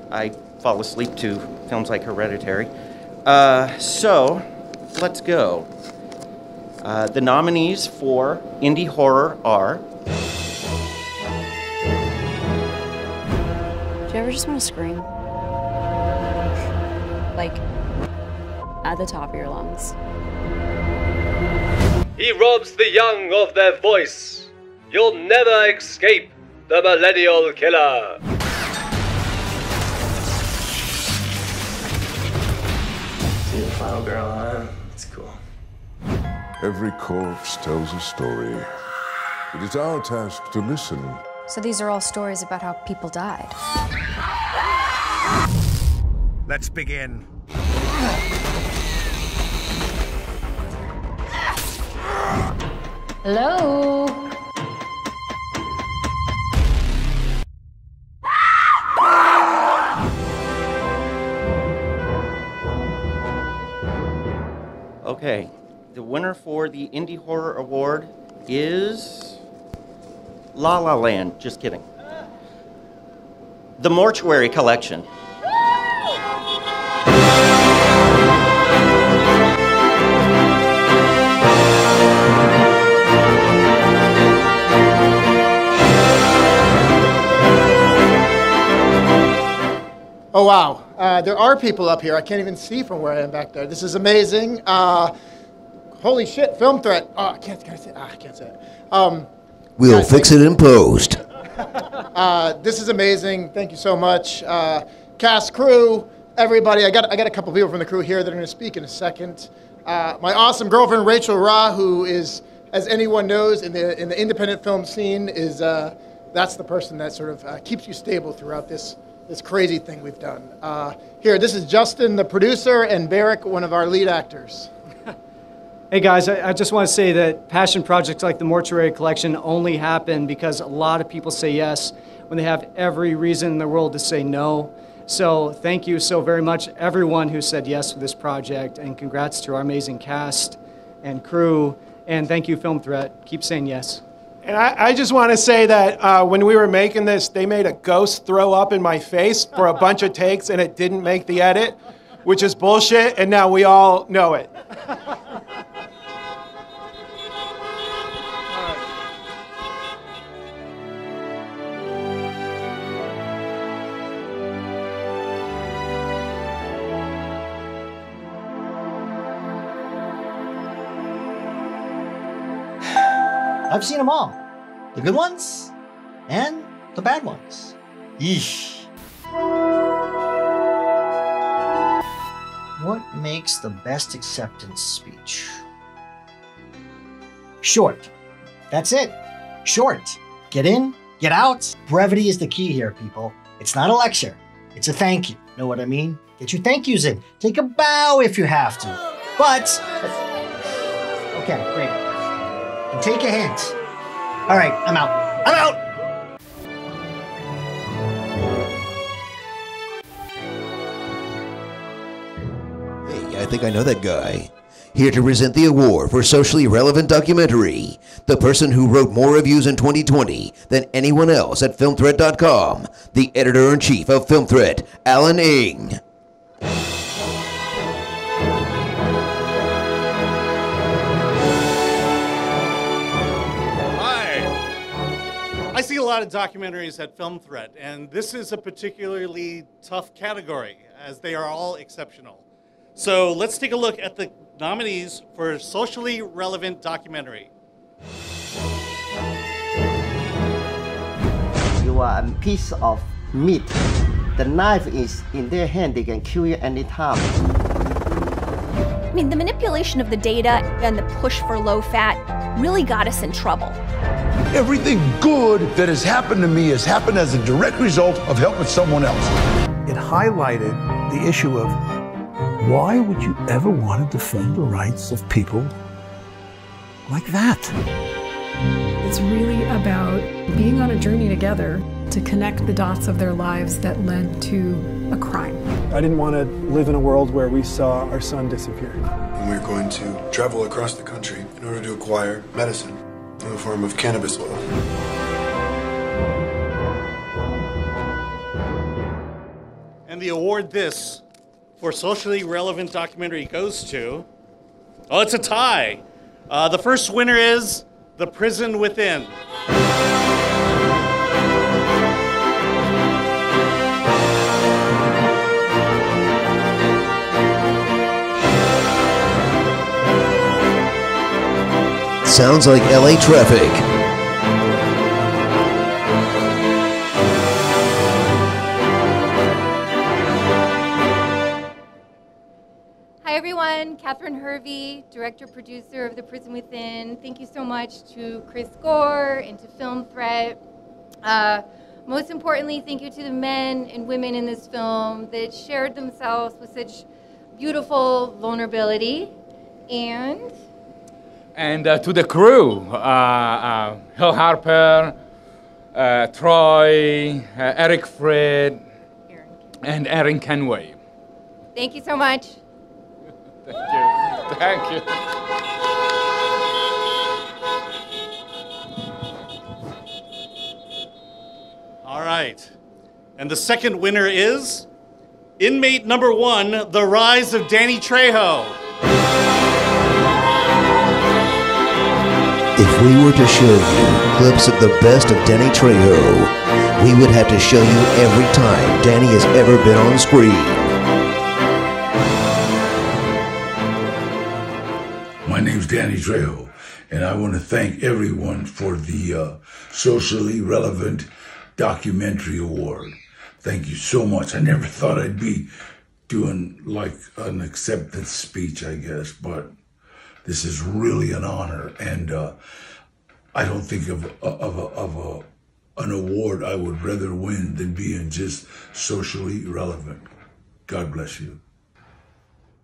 I fall asleep to films like Hereditary. So let's go. The nominees for indie horror are... Do you ever just want to scream? Like, at the top of your lungs. He robs the young of their voice. You'll never escape the millennial killer. See the final girl on? It's cool. Every corpse tells a story. It is our task to listen. So these are all stories about how people died. Let's begin. Hello? Okay, the winner for the Indie Horror Award is La La Land. Just kidding. The Mortuary Collection. Oh, wow. There are people up here. I can't even see from where I am back there. This is amazing. Holy shit, Film Threat. Oh, I can't say it. We'll fix it in post. This is amazing. Thank you so much. Cast, crew, everybody. I got a couple people from the crew here that are going to speak in a second. My awesome girlfriend, Rachel Ra, who is, as anyone knows, in the independent film scene, is that's the person that sort of keeps you stable throughout this crazy thing we've done. Here, this is Justin, the producer, and Barrick, one of our lead actors. Hey guys, I just want to say that passion projects like the Mortuary Collection only happen because a lot of people say yes when they have every reason in the world to say no. So thank you so very much, everyone who said yes to this project, and congrats to our amazing cast and crew, and thank you, Film Threat. Keep saying yes. And I just want to say that when we were making this, they made a ghost throw up in my face for a bunch of takes, and it didn't make the edit, which is bullshit, and now we all know it. I've seen them all. The good ones and the bad ones. Yeesh. What makes the best acceptance speech? Short. That's it. Short. Get in, get out. Brevity is the key here, people. It's not a lecture. It's a thank you. Know what I mean? Get your thank yous in. Take a bow if you have to. But, okay, great. And take a hint. All right, I'm out. I'm out! Hey, I think I know that guy. Here to present the award for socially relevant documentary, the person who wrote more reviews in 2020 than anyone else at FilmThreat.com, the editor-in-chief of Film Threat, Alan Ng. I see a lot of documentaries at Film Threat, and this is a particularly tough category, as they are all exceptional. So let's take a look at the nominees for socially relevant documentary. You are a piece of meat the knife is in their hand, they can kill you anytime. I mean, the manipulation of the data and the push for low fat really got us in trouble. Everything good that has happened to me has happened as a direct result of helping someone else. It highlighted the issue of why would you ever want to defend the rights of people like that? It's really about being on a journey together to connect the dots of their lives that led to a crime. I didn't want to live in a world where we saw our son disappear. And we're going to travel across the country in order to acquire medicine in the form of cannabis oil. And the award this for socially relevant documentary goes to... Oh, it's a tie. The first winner is The Prison Within. Sounds like LA traffic. Hi everyone, Catherine Hervey, director-producer of The Prison Within. Thank you so much to Chris Gore and to Film Threat. Most importantly, thank you to the men and women in this film that shared themselves with such beautiful vulnerability. And to the crew, Hill Harper, Troy, Eric Fred, and Aaron Kenway. Thank you so much. Thank you. Thank you. All right. And the second winner is inmate number 1, The Rise of Danny Trejo. If we were to show you clips of the best of Danny Trejo, we would have to show you every time Danny has ever been on screen. My name's Danny Trejo, and I want to thank everyone for the Socially Relevant Documentary Award. Thank you so much. I never thought I'd be doing like an acceptance speech, I guess, but this is really an honor, and I don't think of an award I would rather win than being just socially relevant. God bless you.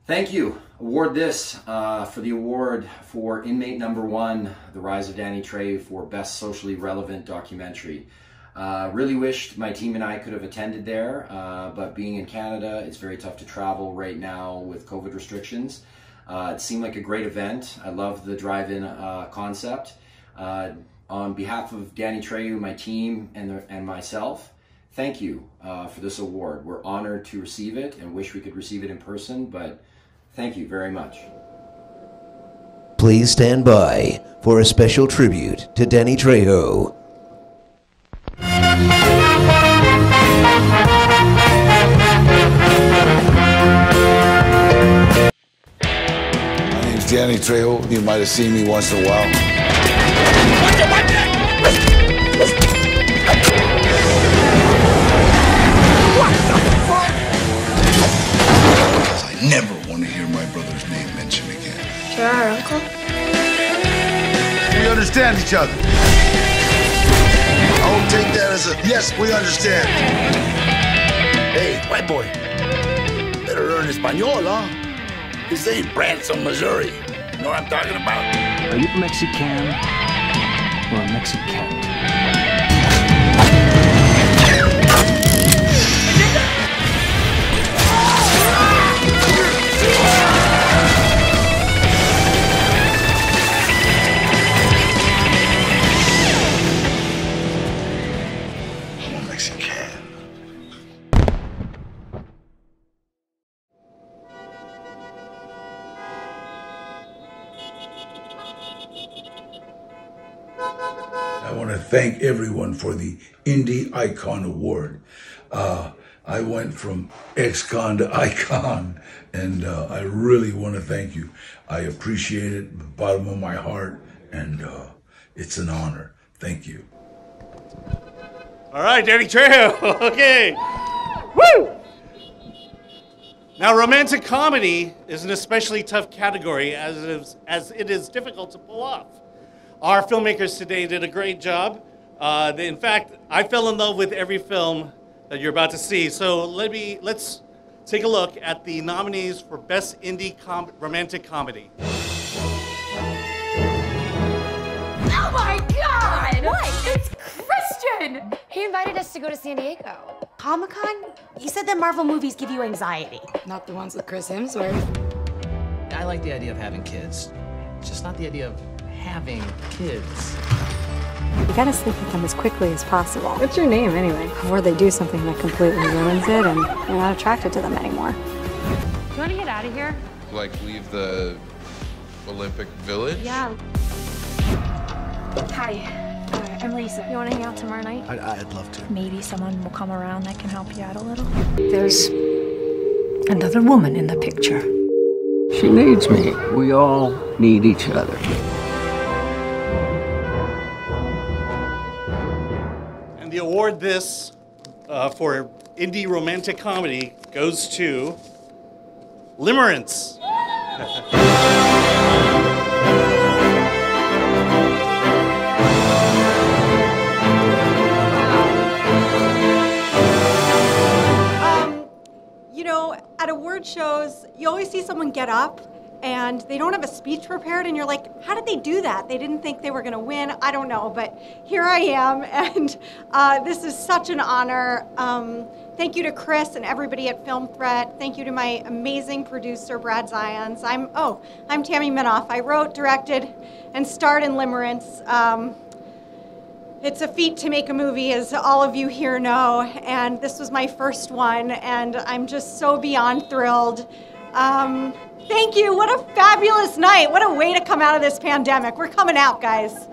Thank you. Award this for the award for inmate number 1, The Rise of Danny Trejo, for Best Socially Relevant Documentary. Really wished my team and I could have attended there, but being in Canada, it's very tough to travel right now with COVID restrictions. It seemed like a great event. I love the drive-in concept. On behalf of Danny Trejo, my team, and myself, thank you for this award. We're honored to receive it and wish we could receive it in person, but thank you very much. Please stand by for a special tribute to Danny Trejo. Danny Trejo, you might have seen me once in a while. What the fuck? I never want to hear my brother's name mentioned again. You're our uncle? We understand each other. I will take that as a yes, we understand. Hey, white boy. Better learn Espanol, huh? This ain't Branson, Missouri. You know what I'm talking about? Are you Mexican or a Mexican? I'm a Mexican. I want to thank everyone for the Indie Icon Award. I went from ex-con to icon, and I really want to thank you. I appreciate it from the bottom of my heart, and it's an honor. Thank you. All right, Danny Trejo. Okay. Woo! Now, romantic comedy is an especially tough category as it is difficult to pull off. Our filmmakers today did a great job. In fact, I fell in love with every film that you're about to see. So let's take a look at the nominees for Best Indie Romantic Comedy. Oh my God! What? It's Christian! He invited us to go to San Diego. Comic-Con? You said that Marvel movies give you anxiety. Not the ones with Chris Hemsworth. I like the idea of having kids. It's just not the idea of having kids. You gotta sleep with them as quickly as possible. What's your name, anyway? Before they do something that completely ruins it and you're not attracted to them anymore. Do you wanna get out of here? Like, leave the Olympic Village? Yeah. Hi. I'm Lisa. You want to hang out tomorrow night? I'd love to. Maybe someone will come around that can help you out a little. There's another woman in the picture. She needs me. We all need each other. And the award for indie romantic comedy goes to Limerence. You know, at award shows, you always see someone get up and they don't have a speech prepared and you're like, how did they do that? They didn't think they were gonna win. I don't know, but here I am, and this is such an honor. Thank you to Chris and everybody at Film Threat. Thank you to my amazing producer, Brad Zions. I'm Tammy Minoff. I wrote, directed, and starred in Limerence. It's a feat to make a movie, as all of you here know, and this was my first one, and I'm just so beyond thrilled. Thank you. What a fabulous night. What a way to come out of this pandemic. We're coming out, guys.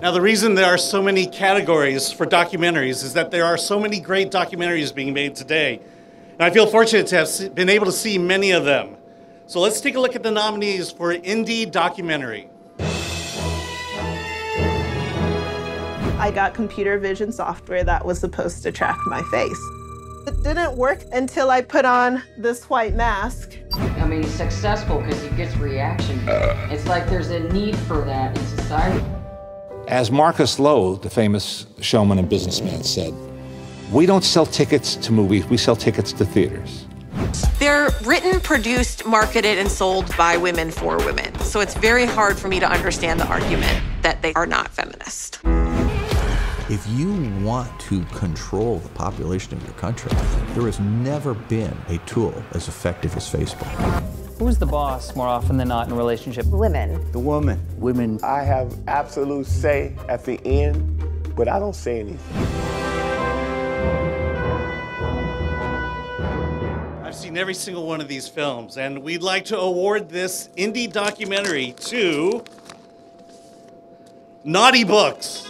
Now, the reason there are so many categories for documentaries is that there are so many great documentaries being made today. And I feel fortunate to have been able to see many of them. So let's take a look at the nominees for Indie Documentary. I got computer vision software that was supposed to track my face. It didn't work until I put on this white mask. I mean, he's successful because he gets reaction. It's like there's a need for that in society. As Marcus Lowe, the famous showman and businessman, said, we don't sell tickets to movies, we sell tickets to theaters. They're written, produced, marketed, and sold by women for women. So it's very hard for me to understand the argument that they are not feminist. If you want to control the population of your country, there has never been a tool as effective as Facebook. Who's the boss more often than not in a relationship? Women. The woman. Women. I have absolute say at the end, but I don't say anything. I've seen every single one of these films, and we'd like to award this indie documentary to Naughty Books.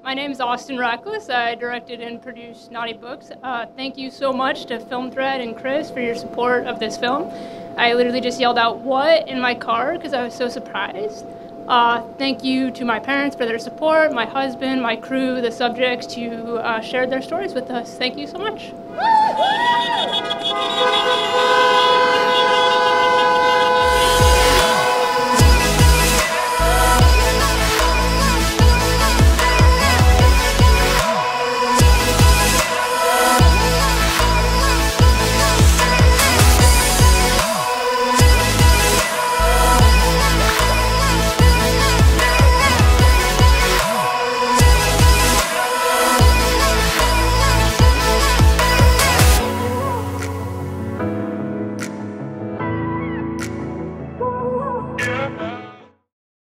My name is Austin Rackless. I directed and produced Naughty Books. Thank you so much to Film Threat and Chris for your support of this film. I literally just yelled out, "What?" in my car because I was so surprised. Thank you to my parents for their support, my husband, my crew, the subjects who shared their stories with us. Thank you so much.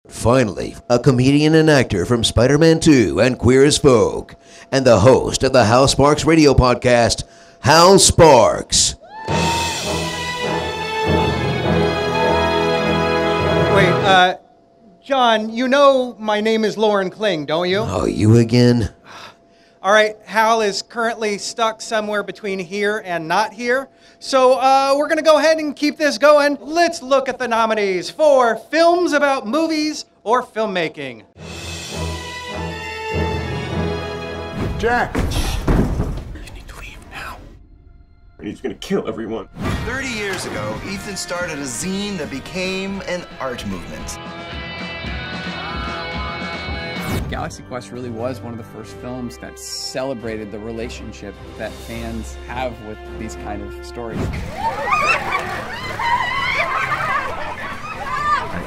Finally, a comedian and actor from Spider-Man 2 and Queer as Folk, and the host of the Hal Sparks radio podcast, Hal Sparks. Wait, John, you know my name is Lauren Kling, don't you? Oh, you again? All right, Hal is currently stuck somewhere between here and not here. So we're going to go ahead and keep this going. Let's look at the nominees for films about movies or filmmaking. Jack! You need to leave now. Or he's gonna kill everyone. 30 years ago, Ethan started a zine that became an art movement. Galaxy Quest really was one of the first films that celebrated the relationship that fans have with these kind of stories.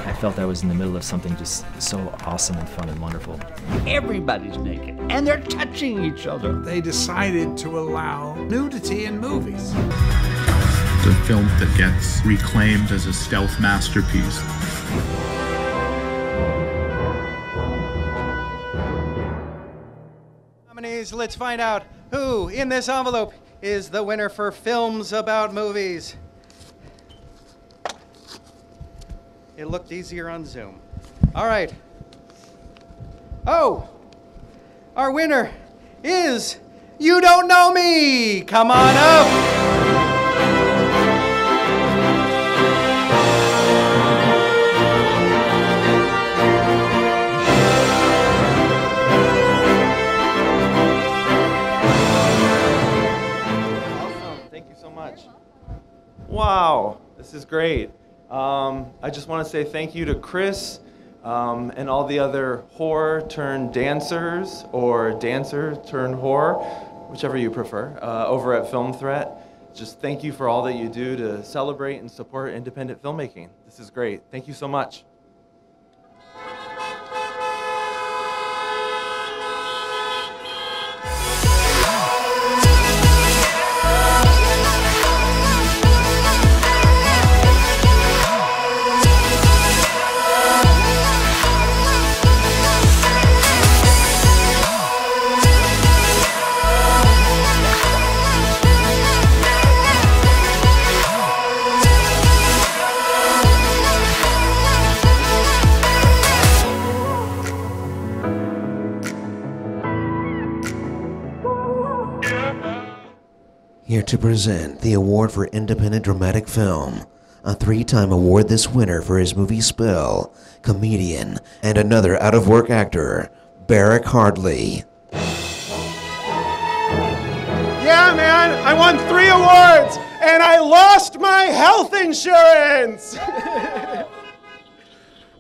I felt I was in the middle of something just so awesome and fun and wonderful. Everybody's naked, and they're touching each other. They decided to allow nudity in movies. It's a film that gets reclaimed as a stealth masterpiece. Nominees, let's find out who in this envelope is the winner for films about movies. It looked easier on Zoom. All right. Oh, our winner is You Don't Know Me. Come on up. Awesome. Thank you so much. Wow, this is great. I just want to say thank you to Chris and all the other horror-turned-dancers or dancer-turned-horror, whichever you prefer, over at Film Threat. Just thank you for all that you do to celebrate and support independent filmmaking. This is great. Thank you so much. Here to present the award for Independent Dramatic Film, a 3-time award this winner for his movie Spill, comedian, and another out-of-work actor, Barrick Hardley. Yeah, man, I won 3 awards, and I lost my health insurance!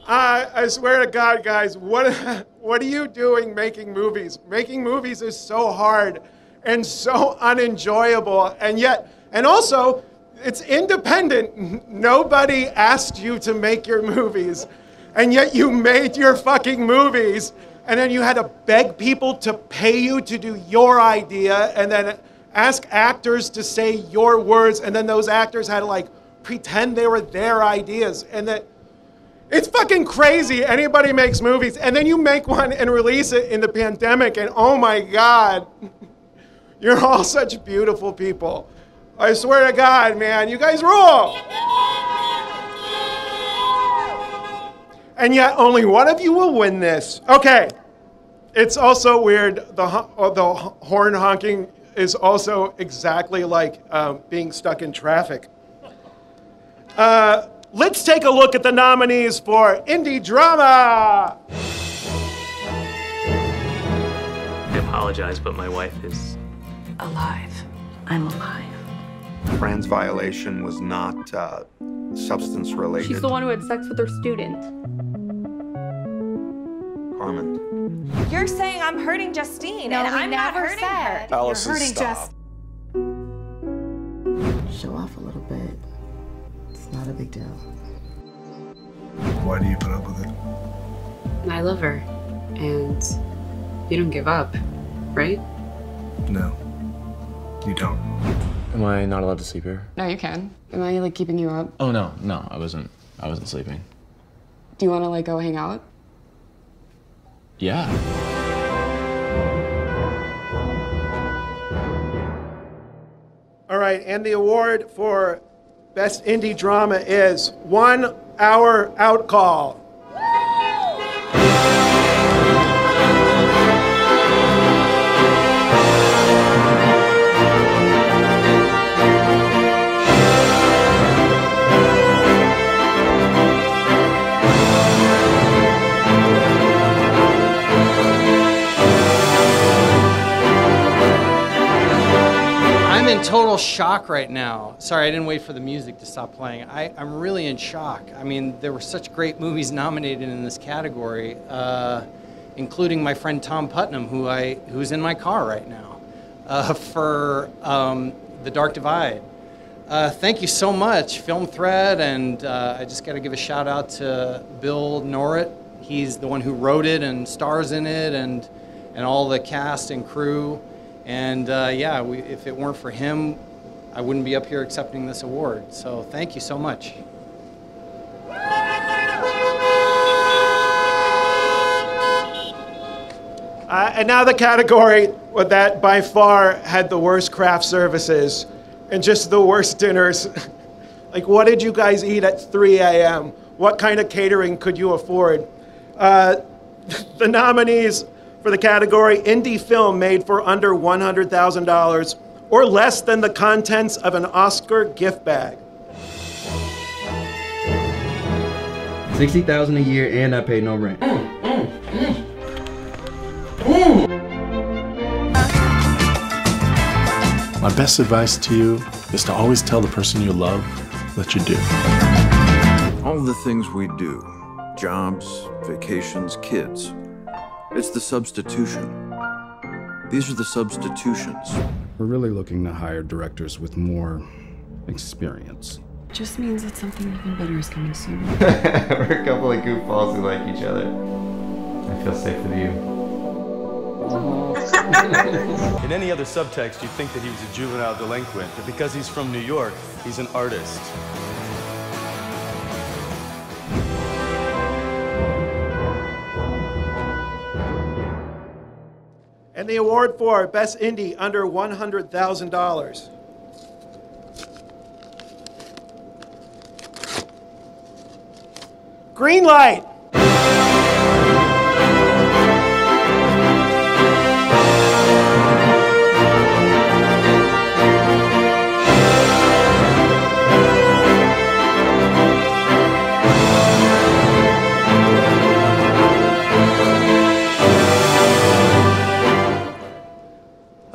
I swear to God, guys, what are you doing making movies? Making movies is so hard and so unenjoyable, and also, it's independent. Nobody asked you to make your movies, and yet you made your fucking movies, and then you had to beg people to pay you to do your idea, and then ask actors to say your words, and then those actors had to like pretend they were their ideas, and that it's fucking crazy. Anybody makes movies, and then you make one and release it in the pandemic, and oh my God. You're all such beautiful people. I swear to God, man, you guys rule. And yet only one of you will win this. Okay, it's also weird. The horn honking is also exactly like being stuck in traffic. Let's take a look at the nominees for Indie Drama. I apologize, but my wife is alive. I'm alive. Fran's violation was not substance related. She's the one who had sex with her student. Carmen. You're saying I'm hurting Justine, No, and we I'm not never hurting said. her. Allison, You're hurting stop. Show off a little bit. It's not a big deal. Why do you put up with it? I love her, and you don't give up, right? No, you don't. Am I not allowed to sleep here? No, you can. Am I like keeping you up? Oh no, I wasn't sleeping. Do you want to like go hang out? Yeah. All right, and the award for Best Indie Drama is 1 Hour Out Call. in total shock right now. Sorry, I didn't wait for the music to stop playing. I'm really in shock. I mean, there were such great movies nominated in this category, including my friend Tom Putnam, who's in my car right now, for The Dark Divide. Thank you so much, Film Thread, and I just got to give a shout out to Bill Norrit. He's the one who wrote it and stars in it, and all the cast and crew. And yeah, if it weren't for him, I wouldn't be up here accepting this award. So thank you so much. And now the category that by far had the worst craft services and just the worst dinners. Like, what did you guys eat at 3 a.m.? What kind of catering could you afford? The nominees for the category indie film made for under $100,000 or less than the contents of an Oscar gift bag. $60,000 a year and I pay no rent. My best advice to you is to always tell the person you love that you do. All the things we do, jobs, vacations, kids, it's the substitution. These are the substitutions. We're really looking to hire directors with more experience. Just means that something even better is coming soon. We're a couple of goofballs who like each other. I feel safe with you. In any other subtext, you'd think that he was a juvenile delinquent, but because he's from New York, he's an artist. And the award for Best Indie under $100,000. Green Light.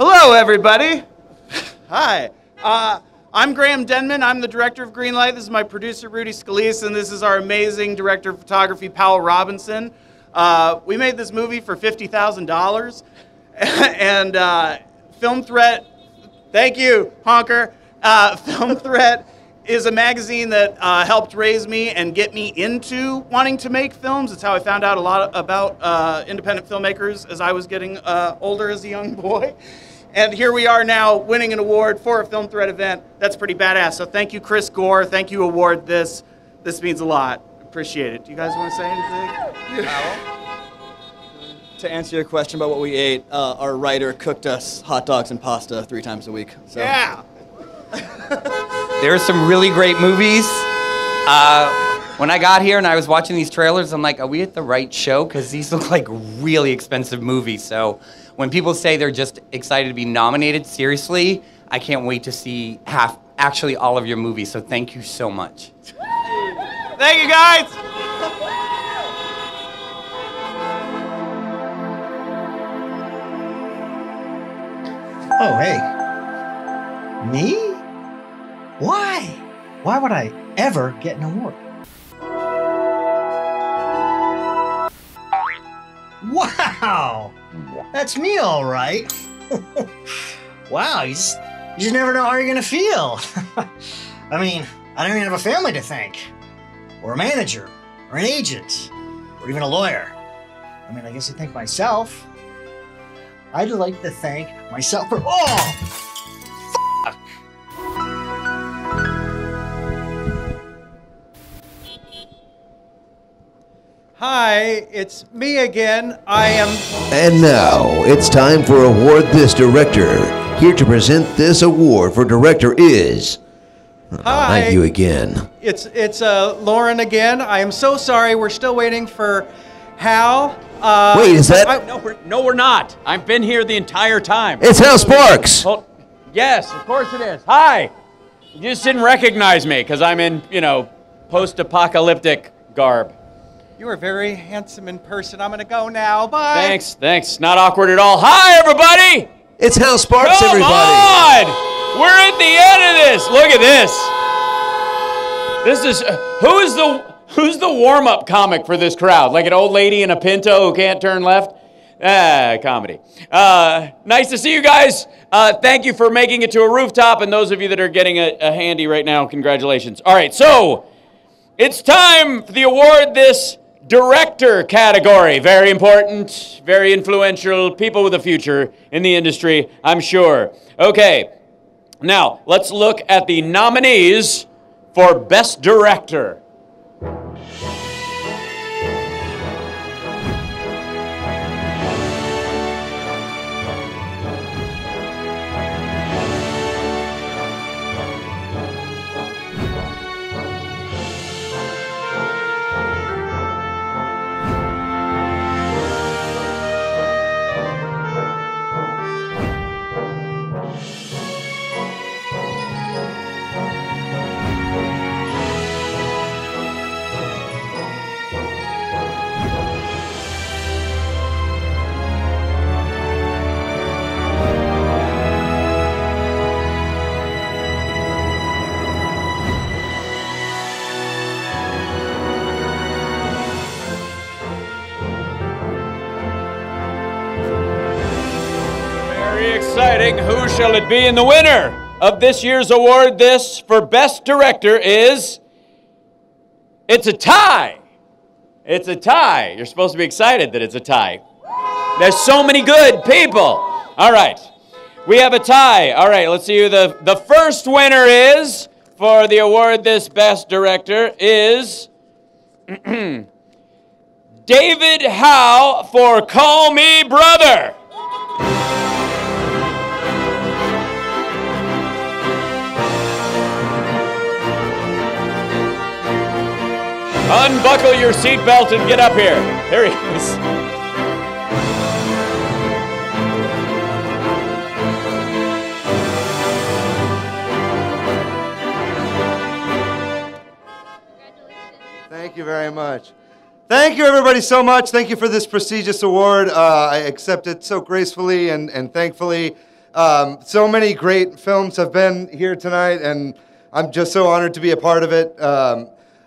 Hello, everybody. Hi. I'm Graham Denman. I'm the director of Greenlight. This is my producer, Rudy Scalise, and this is our amazing director of photography, Powell Robinson. We made this movie for $50,000. And Film Threat, thank you, Honker. Film Threat is a magazine that helped raise me and get me into wanting to make films. It's how I found out a lot about independent filmmakers as I was getting older as a young boy. And here we are now winning an award for a Film Threat event. That's pretty badass. So thank you, Chris Gore. Thank you, award this. This means a lot. Appreciate it. Do you guys want to say anything? To answer your question about what we ate, our writer cooked us hot dogs and pasta 3 times a week. So. Yeah. There are some really great movies. When I got here and I was watching these trailers, I'm like, are we at the right show? Because these look like really expensive movies. So when people say they're just excited to be nominated, seriously, I can't wait to see actually all of your movies. So thank you so much. Thank you, guys. Oh, hey. Me? Why? Why would I ever get an award? Wow! That's me, all right. Wow, you just never know how you're gonna feel. I mean, I don't even have a family to thank, or a manager, or an agent, or even a lawyer. I mean, I guess I thank myself. I'd like to thank myself for, fuck! Hi, it's me again. I am... And now, it's time for Award This Director. Here to present this award for director is... Hi. Not you again. It's Lauren again. I am so sorry. We're still waiting for Hal. Wait, is that... No, we're not. I've been here the entire time. It's Hal Sparks. Yes, of course it is. Hi. You just didn't recognize me because I'm in, post-apocalyptic garb. You are very handsome in person. I'm going to go now. Bye. Thanks. Not awkward at all. Hi, everybody. It's Hal Sparks, Come everybody. on! We're at the end of this. Look at this. This is who's the warm-up comic for this crowd? Like an old lady in a Pinto who can't turn left? Comedy. Nice to see you guys. Thank you for making it to a rooftop, and those of you that are getting a handy right now, congratulations. All right, so it's time for the award this director category. Very important, very influential, people with a future in the industry, I'm sure. Okay, now let's look at the nominees for Best Director. Exciting. Who shall it be? And the winner of this year's award, this for Best Director, is... It's a tie. It's a tie. You're supposed to be excited that it's a tie. There's so many good people. All right. We have a tie. All right, let's see who the first winner is for the award, this Best Director, is... David Howe for Call Me Brother. Unbuckle your seatbelt and get up here. There he is. Thank you very much. Thank you, everybody, so much. Thank you for this prestigious award. I accept it so gracefully and thankfully. So many great films have been here tonight, and I'm just so honored to be a part of it.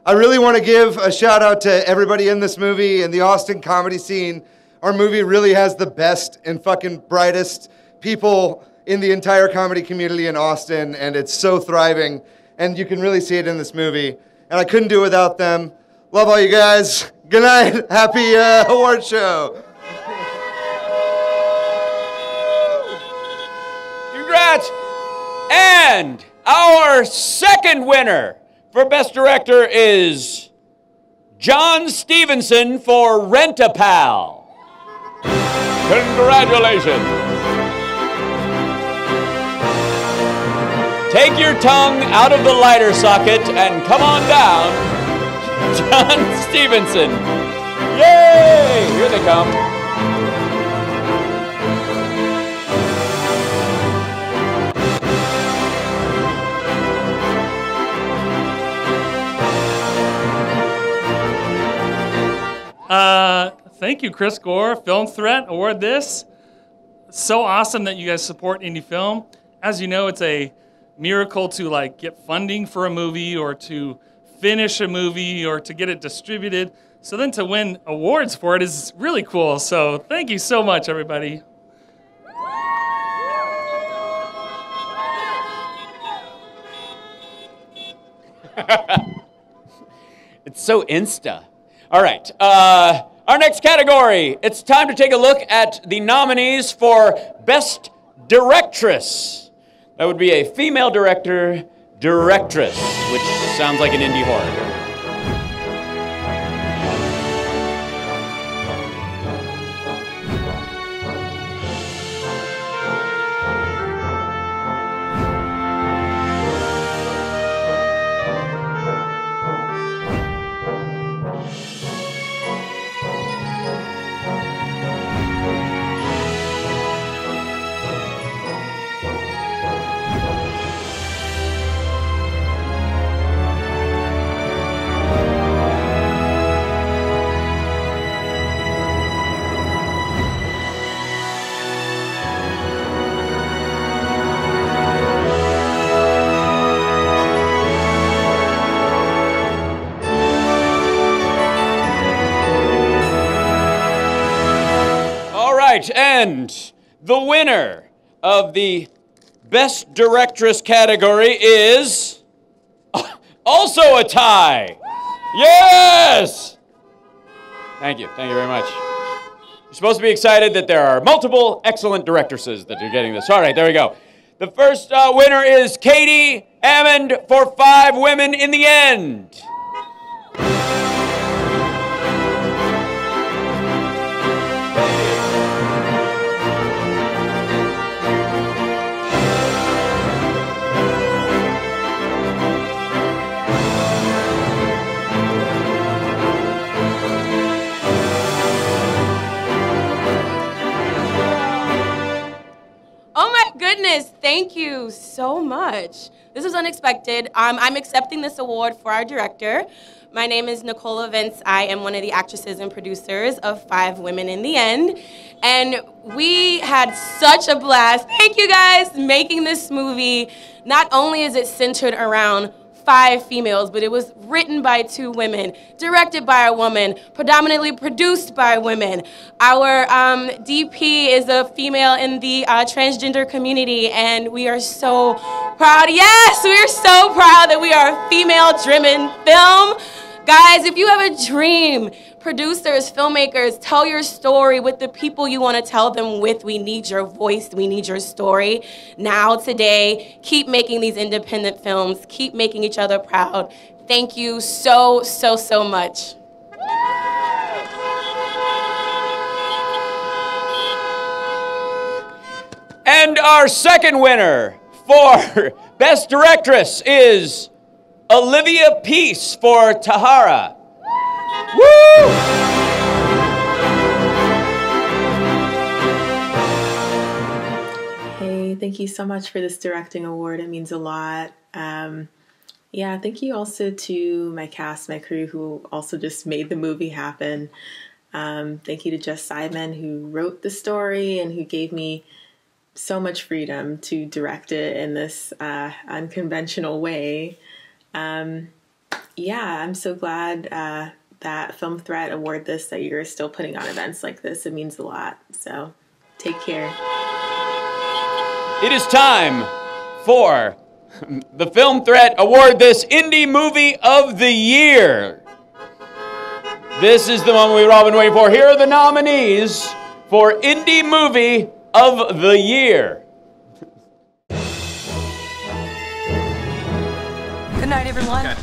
I really want to give a shout out to everybody in this movie and the Austin comedy scene. Our movie really has the best and fucking brightest people in the entire comedy community in Austin, and it's so thriving, and you can really see it in this movie. And I couldn't do it without them. Love all you guys. Good night. Happy award show. Congrats. And our second winner for Best Director is John Stevenson for Rent-A-Pal. Congratulations. Take your tongue out of the lighter socket and come on down, John Stevenson. Yay! Here they come. Thank you, Chris Gore, Film Threat, award this. So awesome that you guys support indie film. As you know, it's a miracle to get funding for a movie or to finish a movie or to get it distributed. So then to win awards for it is really cool. So thank you so much, everybody. It's so insta. All right. Our next category, it's time to take a look at the nominees for Best Directress. That would be a female director, directress, which sounds like an indie horror. right, and the winner of the Best Directress category is also a tie. Yes! Thank you very much. You're supposed to be excited that there are multiple excellent directresses that are getting this. All right, there we go. The first winner is Katie Hammond for 5 Women in the End. Goodness, thank you so much. This was unexpected. I'm accepting this award for our director. My name is Nicola Vince. I am one of the actresses and producers of 5 Women in the End. And we had such a blast. Thank you guys making this movie. Not only is it centered around 5 females, but it was written by 2 women, directed by a woman, predominantly produced by women. Our DP is a female in the transgender community, and we are so proud. Yes, we are so proud that we are a female-driven film. Guys, if you have a dream, producers, filmmakers, tell your story with the people you want to tell them with. We need your voice. We need your story. Now, today, keep making these independent films. Keep making each other proud. Thank you so, so, so much. And our second winner for Best Directress is Olivia Peace for Tahara. Woo! Hey, thank you so much for this directing award. It means a lot. Yeah, thank you also to my cast, my crew, who also just made the movie happen. Thank you to Jess Simon, who wrote the story and who gave me so much freedom to direct it in this unconventional way. Yeah, I'm so glad that Film Threat award this, that you're still putting on events like this. It means a lot. So take care. It is time for the Film Threat Award This Indie Movie of the Year. This is the moment we've all been waiting for. Here are the nominees for Indie Movie of the Year. Good night, everyone.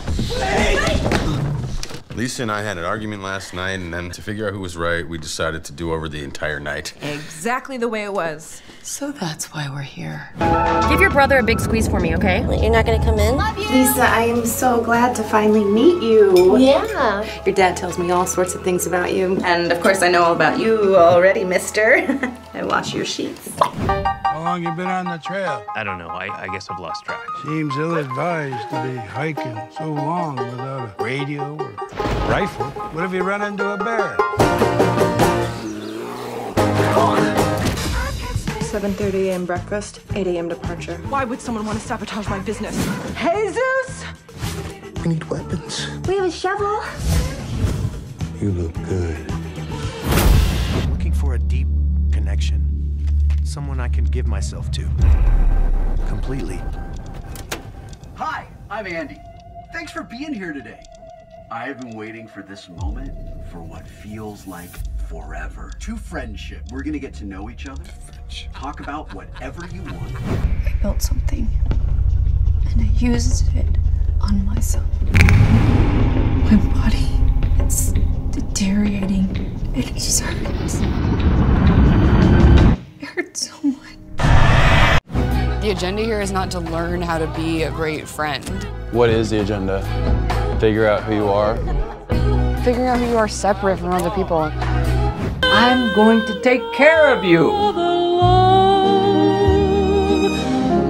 Lisa and I had an argument last night, and then to figure out who was right, we decided to do over the entire night. Exactly the way it was. So that's why we're here. Give your brother a big squeeze for me, okay? You're not gonna come in? Lisa, I am so glad to finally meet you. Yeah. Your dad tells me all sorts of things about you. And of course I know all about you already, mister. I wash your sheets. How long you been on the trail? I don't know. I guess I've lost track. Seems ill-advised to be hiking so long without a radio or rifle. What if you run into a bear? 7:30 a.m. breakfast, 8 a.m. departure. Why would someone want to sabotage my business? Jesus! We need weapons. We have a shovel. You look good. Looking for a deep connection. Someone I can give myself to. Completely. Hi, I'm Andy. Thanks for being here today. I have been waiting for this moment for what feels like forever. To friendship. We're gonna get to know each other. Talk about whatever you want. I built something, and I used it on myself. My body, it's deteriorating. It just hurts. It hurts so much. The agenda here is not to learn how to be a great friend. What is the agenda? Figure out who you are. Figuring out who you are separate from other people. I'm going to take care of you.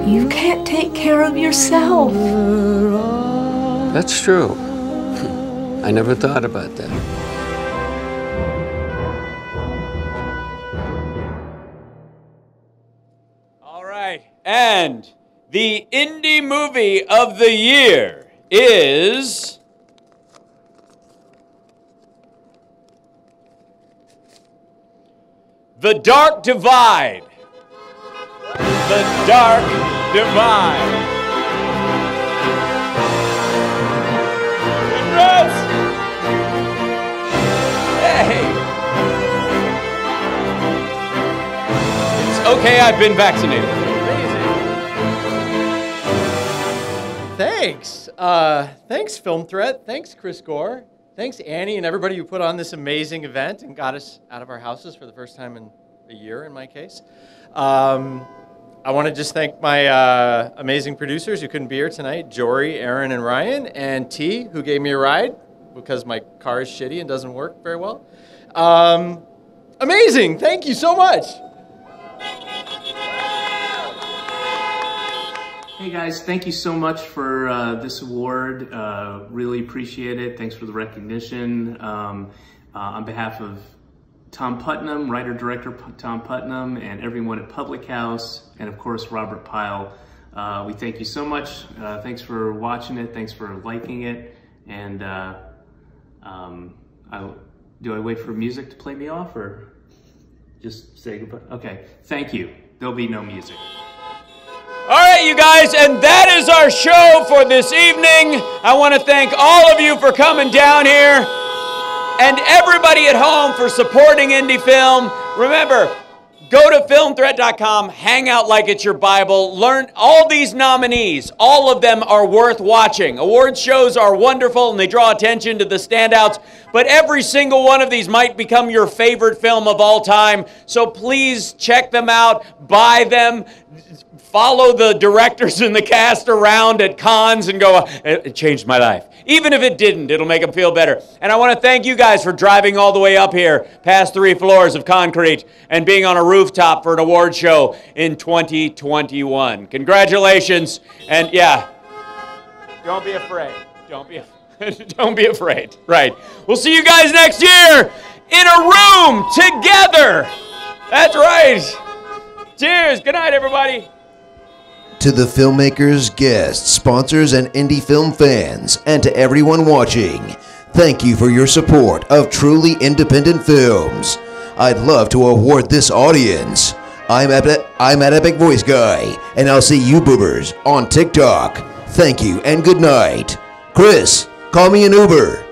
You can't take care of yourself. That's true. I never thought about that. All right, and the Indie Movie of the Year is The Dark Divide. The Dark Divide. Congrats! Hey! It's okay, I've been vaccinated. Thanks. Thanks, Film Threat. Thanks, Chris Gore. Thanks, Annie, and everybody who put on this amazing event and got us out of our houses for the first time in a year, in my case. I want to just thank my amazing producers who couldn't be here tonight, Jory, Aaron, and Ryan, and T, who gave me a ride because my car is shitty and doesn't work very well. Amazing. Thank you so much. Hey guys, thank you so much for this award. Really appreciate it. Thanks for the recognition. On behalf of Tom Putnam, writer-director Tom Putnam, and everyone at Public House, and of course Robert Pyle, we thank you so much. Thanks for watching it. Thanks for liking it. And do I wait for music to play me off, or just say goodbye? Okay, thank you. There'll be no music. All right, you guys, and that is our show for this evening. I want to thank all of you for coming down here, and everybody at home for supporting indie film. Remember, go to filmthreat.com, hang out like it's your Bible, learn all these nominees. All of them are worth watching. Award shows are wonderful, and they draw attention to the standouts, but every single one of these might become your favorite film of all time. So please check them out, buy them, follow the directors and the cast around at cons and go, it changed my life. Even if it didn't, it'll make them feel better. And I want to thank you guys for driving all the way up here, past 3 floors of concrete, and being on a rooftop for an award show in 2021. Congratulations. And yeah, don't be afraid. Don't be afraid. Right. We'll see you guys next year in a room together. That's right. Cheers. Good night, everybody. To the filmmakers, guests, sponsors, and indie film fans, and to everyone watching, thank you for your support of truly independent films. I'd love to award this audience. I'm at Epic Voice Guy, and I'll see you boobers on TikTok. Thank you and good night. Chris, call me an Uber.